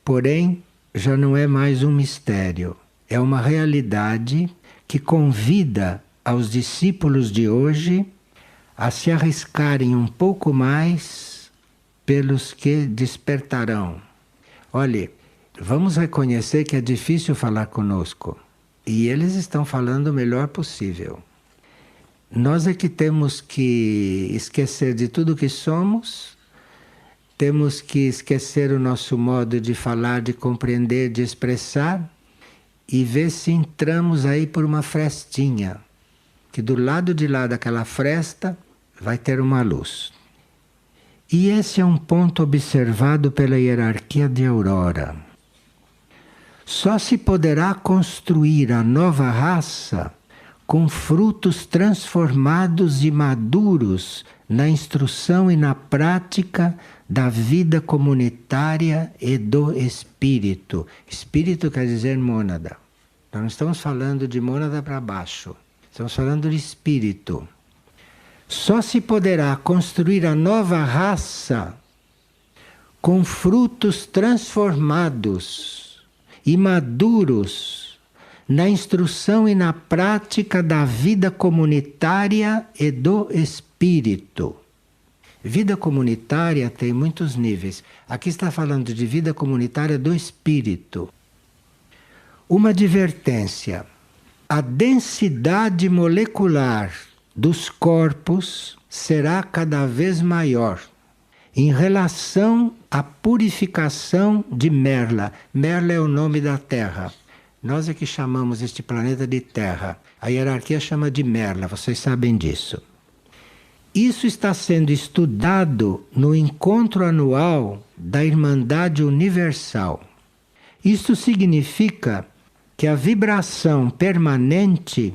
porém já não é mais um mistério, é uma realidade que convida aos discípulos de hoje a se arriscarem um pouco mais pelos que despertarão. Olhe, vamos reconhecer que é difícil falar conosco e eles estão falando o melhor possível. Nós é que temos que esquecer de tudo que somos, temos que esquecer o nosso modo de falar, de compreender, de expressar e ver se entramos aí por uma frestinha, que do lado de lá daquela fresta vai ter uma luz. E esse é um ponto observado pela hierarquia de Aurora. Só se poderá construir a nova raça com frutos transformados e maduros na instrução e na prática da vida comunitária e do espírito. Espírito quer dizer mônada. Nós não estamos falando de mônada para baixo. Estamos falando de espírito. Só se poderá construir a nova raça com frutos transformados e maduros na instrução e na prática da vida comunitária e do espírito. Vida comunitária tem muitos níveis. Aqui está falando de vida comunitária do espírito. Uma advertência: a densidade molecular dos corpos será cada vez maior em relação à purificação de Merla. Merla é o nome da Terra. Nós é que chamamos este planeta de Terra. A hierarquia chama de Merla, vocês sabem disso. Isso está sendo estudado no encontro anual da Irmandade Universal. Isso significa que a vibração permanente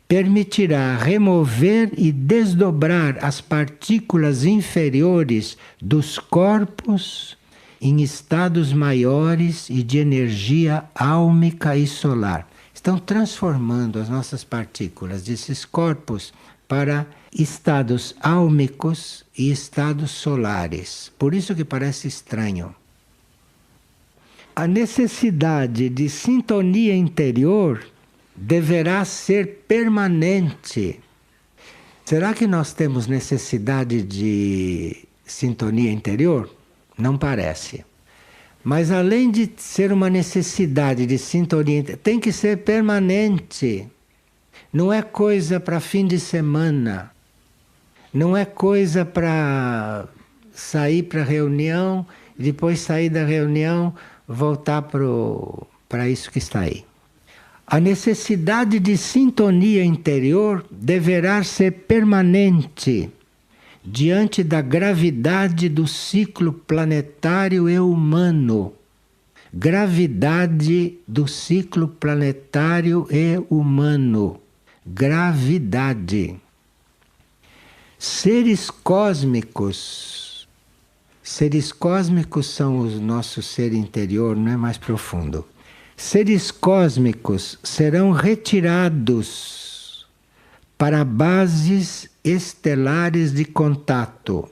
permitirá remover e desdobrar as partículas inferiores dos corpos em estados maiores e de energia álmica e solar. Estão transformando as nossas partículas desses corpos para estados álmicos e estados solares. Por isso que parece estranho. A necessidade de sintonia interior deverá ser permanente. Será que nós temos necessidade de sintonia interior? Não parece. Mas além de ser uma necessidade de sintonia, tem que ser permanente. Não é coisa para fim de semana. Não é coisa para sair para a reunião e depois sair da reunião, voltar para isso que está aí. A necessidade de sintonia interior deverá ser permanente diante da gravidade do ciclo planetário e humano. Gravidade do ciclo planetário e humano. Gravidade. Seres cósmicos. Seres cósmicos são o nosso ser interior, não é mais profundo. Seres cósmicos serão retirados para bases estelares de contato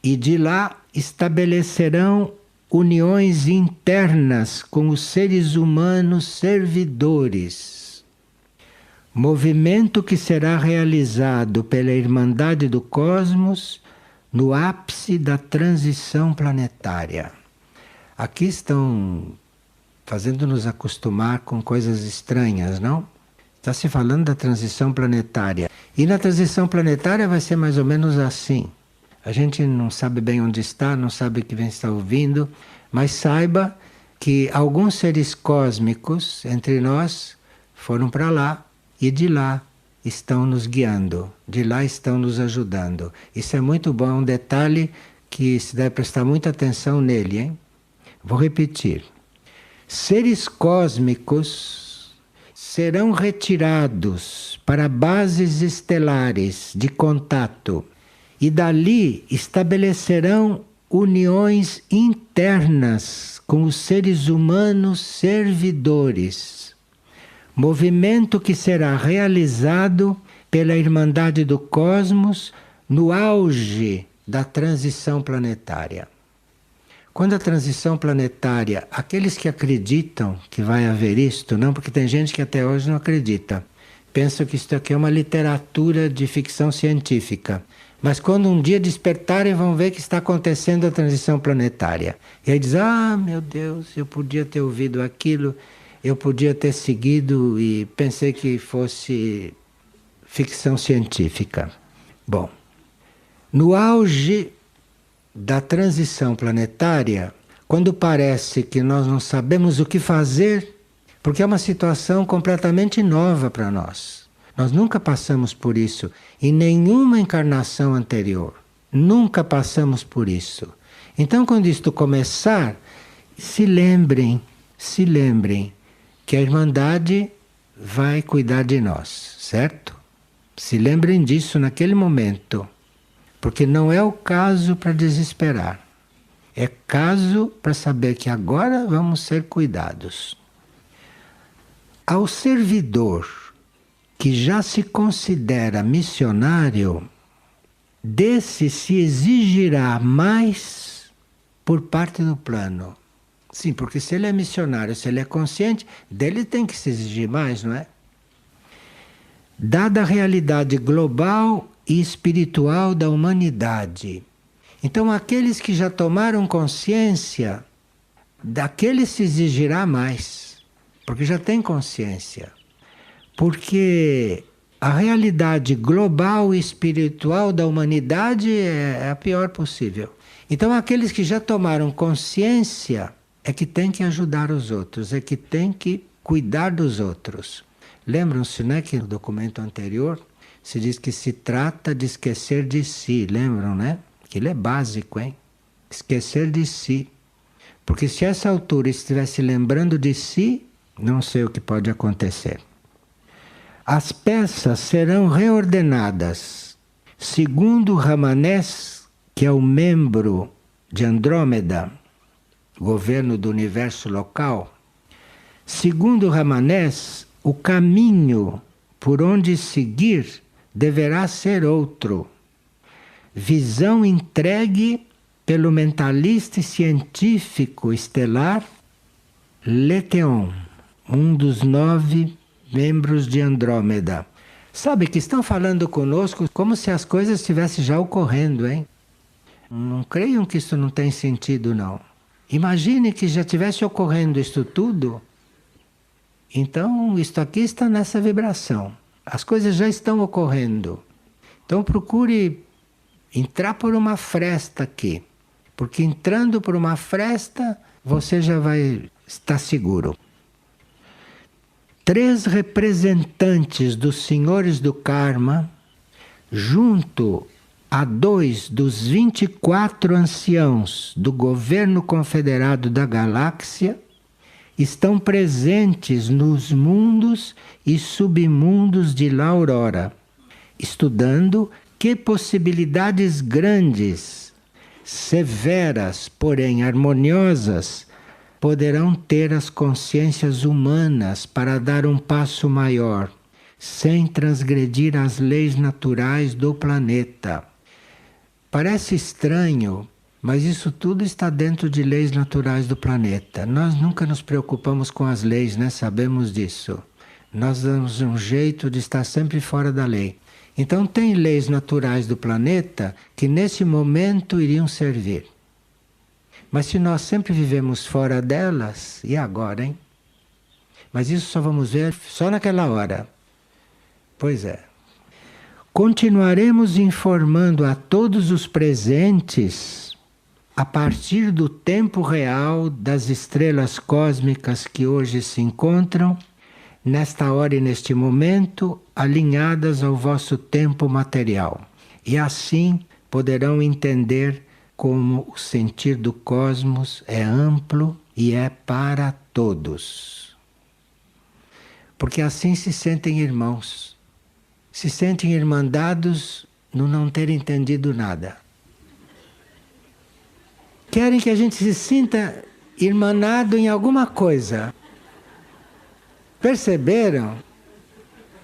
e de lá estabelecerão uniões internas com os seres humanos servidores. Movimento que será realizado pela Irmandade do Cosmos no ápice da transição planetária. Aqui estão fazendo-nos acostumar com coisas estranhas, não? Está se falando da transição planetária. E na transição planetária vai ser mais ou menos assim. A gente não sabe bem onde está, não sabe o que vem estar ouvindo, mas saiba que alguns seres cósmicos entre nós foram para lá e de lá estão nos guiando, de lá estão nos ajudando. Isso é muito bom, é um detalhe que se deve prestar muita atenção nele, hein? Vou repetir. Seres cósmicos serão retirados para bases estelares de contato e dali estabelecerão uniões internas com os seres humanos servidores. Movimento que será realizado pela Irmandade do Cosmos no auge da transição planetária. Quando a transição planetária, aqueles que acreditam que vai haver isto, não, porque tem gente que até hoje não acredita, pensam que isto aqui é uma literatura de ficção científica. Mas quando um dia despertarem, vão ver que está acontecendo a transição planetária. E aí diz, meu Deus, eu podia ter ouvido aquilo, eu podia ter seguido e pensei que fosse ficção científica. Bom, no auge da transição planetária, quando parece que nós não sabemos o que fazer, porque é uma situação completamente nova para nós. Nós nunca passamos por isso em nenhuma encarnação anterior. Nunca passamos por isso. Então, quando isto começar, se lembrem que a Irmandade vai cuidar de nós, certo? Se lembrem disso naquele momento. Porque não é o caso para desesperar. É caso para saber que agora vamos ser cuidados. Ao servidor que já se considera missionário, desse se exigirá mais por parte do plano. Sim, porque se ele é missionário, se ele é consciente, dele tem que se exigir mais, não é? Dada a realidade global e espiritual da humanidade. Então, aqueles que já tomaram consciência, daqueles se exigirá mais, porque já tem consciência. Porque a realidade global e espiritual da humanidade é a pior possível. Então, aqueles que já tomaram consciência é que tem que ajudar os outros, é que tem que cuidar dos outros. Lembram-se, né, que no documento anterior se diz que se trata de esquecer de si. Lembram, né? Aquilo é básico, hein? Esquecer de si. Porque se a essa altura estivesse lembrando de si, não sei o que pode acontecer. As peças serão reordenadas segundo Ramanés, que é o membro de Andrômeda, governo do universo local. Segundo Ramanés, o caminho por onde seguir deverá ser outro. Visão entregue pelo mentalista e científico estelar Leteon, um dos 9 membros de Andrômeda. Sabe que estão falando conosco como se as coisas estivessem já ocorrendo, hein? Não creiam que isso não tem sentido, não. Imagine que já estivesse ocorrendo isto tudo. Então, isto aqui está nessa vibração. As coisas já estão ocorrendo. Então, procure entrar por uma fresta aqui. Porque entrando por uma fresta, você já vai estar seguro. 3 representantes dos senhores do karma, junto a 2 dos 24 anciãos do governo confederado da galáxia, estão presentes nos mundos e submundos de La Aurora, estudando que possibilidades grandes, severas, porém harmoniosas, poderão ter as consciências humanas para dar um passo maior, sem transgredir as leis naturais do planeta. Parece estranho, mas isso tudo está dentro de leis naturais do planeta. Nós nunca nos preocupamos com as leis, né? Sabemos disso. Nós damos um jeito de estar sempre fora da lei. Então tem leis naturais do planeta que nesse momento iriam servir. Mas se nós sempre vivemos fora delas, e agora, hein? Mas isso só vamos ver só naquela hora. Pois é. Continuaremos informando a todos os presentes, a partir do tempo real das estrelas cósmicas que hoje se encontram, nesta hora e neste momento, alinhadas ao vosso tempo material. E assim poderão entender como o sentir do cosmos é amplo e é para todos. Porque assim se sentem irmãos. Se sentem irmandados no não ter entendido nada. Querem que a gente se sinta irmanado em alguma coisa. Perceberam?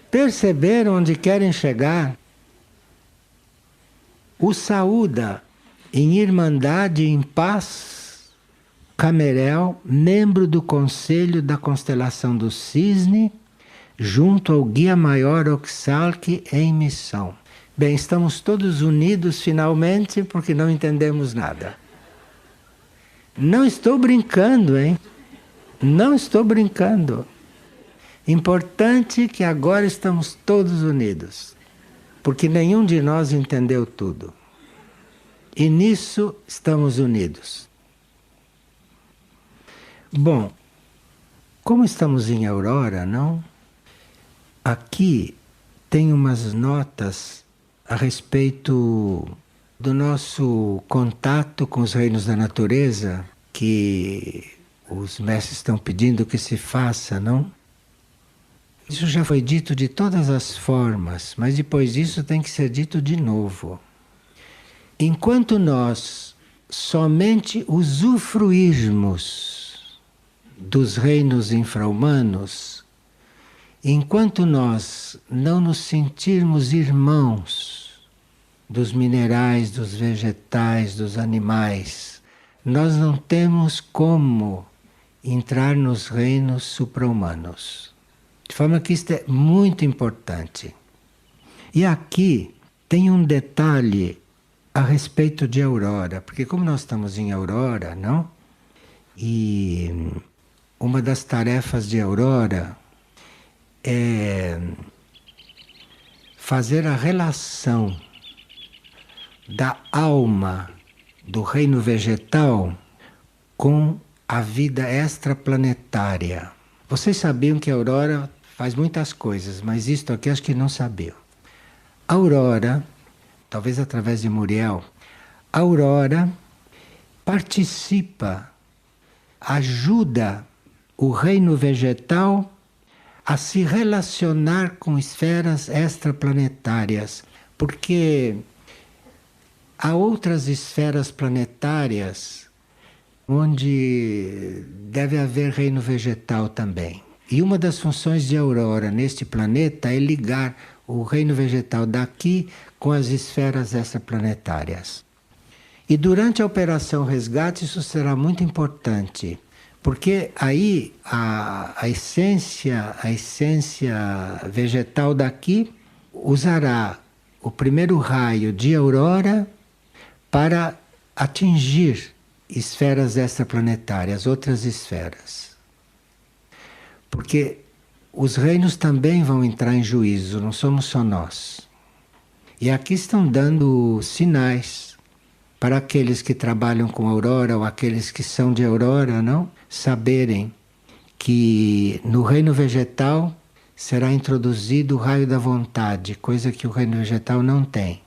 Perceberam onde querem chegar? O saúda em irmandade e em paz, Camerel, membro do Conselho da Constelação do Cisne, junto ao Guia Maior Oxalque em missão. Bem, estamos todos unidos finalmente porque não entendemos nada. Não estou brincando, hein? Não estou brincando. Importante que agora estamos todos unidos, porque nenhum de nós entendeu tudo. E nisso estamos unidos. Bom, como estamos em Aurora, não? Aqui tem umas notas a respeito do nosso contato com os reinos da natureza, que os mestres estão pedindo que se faça, não? Isso já foi dito de todas as formas, mas depois disso tem que ser dito de novo. Enquanto nós somente usufruirmos dos reinos infra-humanos, Enquanto nós não nos sentirmos irmãos dos minerais, dos vegetais, dos animais, nós não temos como entrar nos reinos supra-humanos. De forma que isto é muito importante. E aqui tem um detalhe a respeito de Aurora, porque como nós estamos em Aurora, não? E uma das tarefas de Aurora é fazer a relação da alma do reino vegetal com a vida extraplanetária. Vocês sabiam que a Aurora faz muitas coisas, mas isto aqui acho que não sabiam. A Aurora, talvez através de Muriel, a Aurora participa, ajuda o reino vegetal a se relacionar com esferas extraplanetárias, porque há outras esferas planetárias onde deve haver reino vegetal também. E uma das funções de Aurora neste planeta é ligar o reino vegetal daqui com as esferas extraplanetárias. E durante a Operação Resgate isso será muito importante, porque aí a essência vegetal daqui usará o primeiro raio de Aurora para atingir esferas extraplanetárias, outras esferas. Porque os reinos também vão entrar em juízo, não somos só nós. E aqui estão dando sinais para aqueles que trabalham com Aurora ou aqueles que são de Aurora, não? Saberem que no reino vegetal será introduzido o raio da vontade, coisa que o reino vegetal não tem.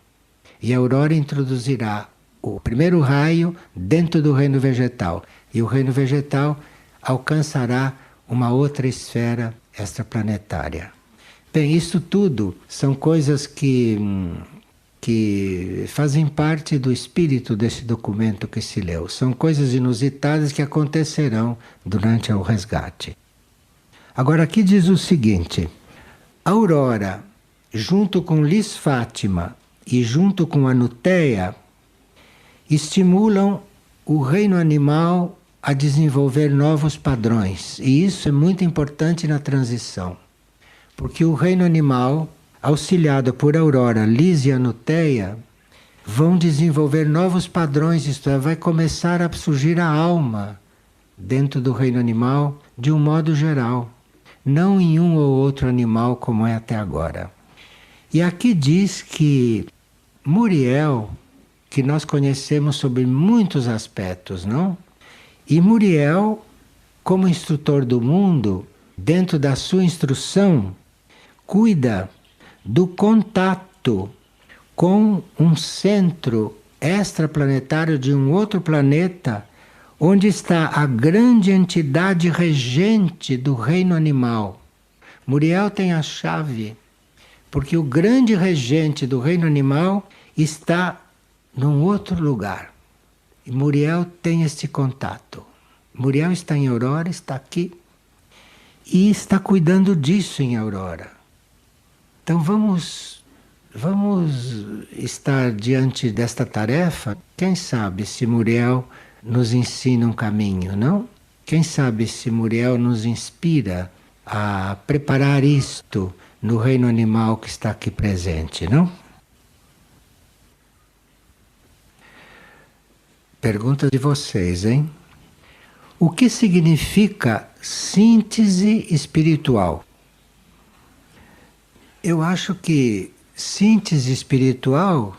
E a Aurora introduzirá o primeiro raio dentro do reino vegetal. E o reino vegetal alcançará uma outra esfera extraplanetária. Bem, isso tudo são coisas que fazem parte do espírito desse documento que se leu. São coisas inusitadas que acontecerão durante o resgate. Agora aqui diz o seguinte: a Aurora, junto com Lis Fátima e junto com a Nuteia, estimulam o reino animal a desenvolver novos padrões. E isso é muito importante na transição. Porque o reino animal, auxiliado por Aurora, Lis e a Nuteia, vão desenvolver novos padrões, isto é, vai começar a surgir a alma dentro do reino animal de um modo geral. Não em um ou outro animal como é até agora. E aqui diz que Muriel, que nós conhecemos sobre muitos aspectos, não? E Muriel, como instrutor do mundo, dentro da sua instrução, cuida do contato com um centro extraplanetário de um outro planeta, onde está a grande entidade regente do reino animal. Muriel tem a chave, porque o grande regente do reino animal está num outro lugar. E Muriel tem este contato. Muriel está em Aurora, está aqui, e está cuidando disso em Aurora. Então vamos estar diante desta tarefa. Quem sabe se Muriel nos ensina um caminho, não? Quem sabe se Muriel nos inspira a preparar isto no reino animal que está aqui presente, não? Pergunta de vocês, hein? O que significa síntese espiritual? Eu acho que síntese espiritual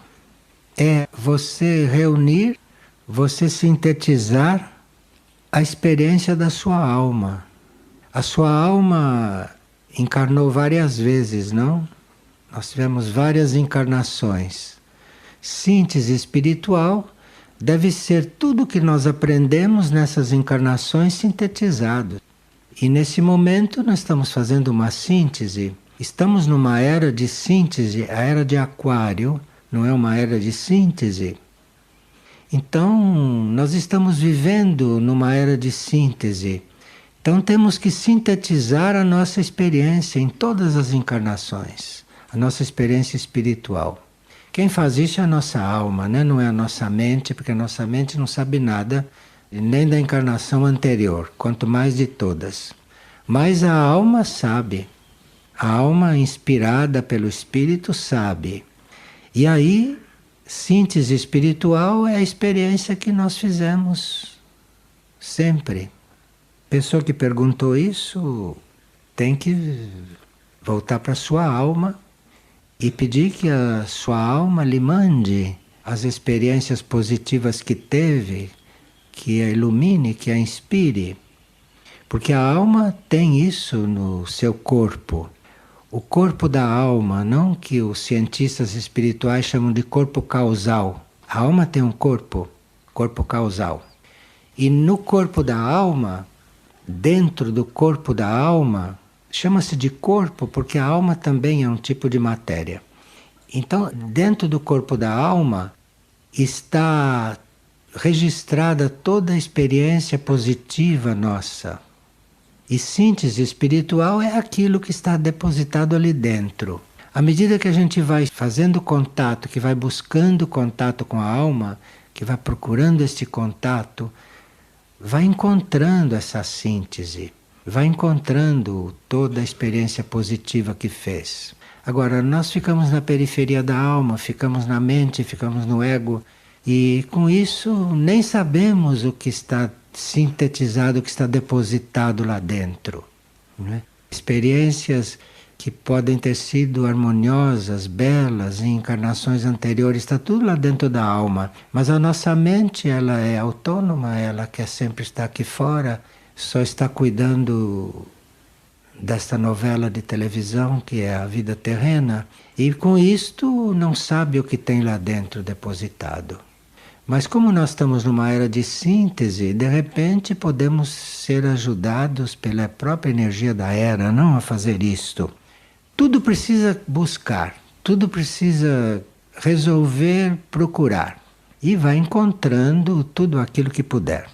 é você reunir, você sintetizar a experiência da sua alma. A sua alma encarnou várias vezes, não? Nós tivemos várias encarnações. Síntese espiritual deve ser tudo o que nós aprendemos nessas encarnações sintetizado. E nesse momento nós estamos fazendo uma síntese. Estamos numa era de síntese, a era de Aquário não é uma era de síntese. Então, nós estamos vivendo numa era de síntese. Então temos que sintetizar a nossa experiência em todas as encarnações, a nossa experiência espiritual. Quem faz isso é a nossa alma, né? Não é a nossa mente, porque a nossa mente não sabe nada, nem da encarnação anterior, quanto mais de todas. Mas a alma sabe. A alma inspirada pelo Espírito sabe. E aí, síntese espiritual é a experiência que nós fizemos sempre. A pessoa que perguntou isso tem que voltar para a sua alma e pedir que a sua alma lhe mande as experiências positivas que teve, que a ilumine, que a inspire. Porque a alma tem isso no seu corpo. O corpo da alma, não que os cientistas espirituais chamam de corpo causal. A alma tem um corpo causal. E no corpo da alma, dentro do corpo da alma, chama-se de corpo porque a alma também é um tipo de matéria. Então, dentro do corpo da alma está registrada toda a experiência positiva nossa. E síntese espiritual é aquilo que está depositado ali dentro. À medida que a gente vai fazendo contato, que vai buscando contato com a alma, que vai procurando este contato, vai encontrando essa síntese, vai encontrando toda a experiência positiva que fez. Agora, nós ficamos na periferia da alma, ficamos na mente, ficamos no ego, e com isso nem sabemos o que está sintetizado, o que está depositado lá dentro. Né? Experiências que podem ter sido harmoniosas, belas, em encarnações anteriores, está tudo lá dentro da alma. Mas a nossa mente, ela é autônoma, ela quer sempre estar aqui fora, só está cuidando desta novela de televisão que é a vida terrena, e com isto não sabe o que tem lá dentro depositado. Mas como nós estamos numa era de síntese, de repente podemos ser ajudados pela própria energia da era, não a fazer isto. Tudo precisa buscar, tudo precisa resolver, procurar. E vai encontrando tudo aquilo que puder.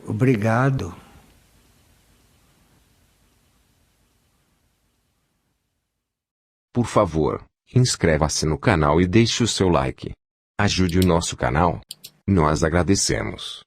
Obrigado. Por favor, inscreva-se no canal e deixe o seu like. Ajude o nosso canal. Nós agradecemos.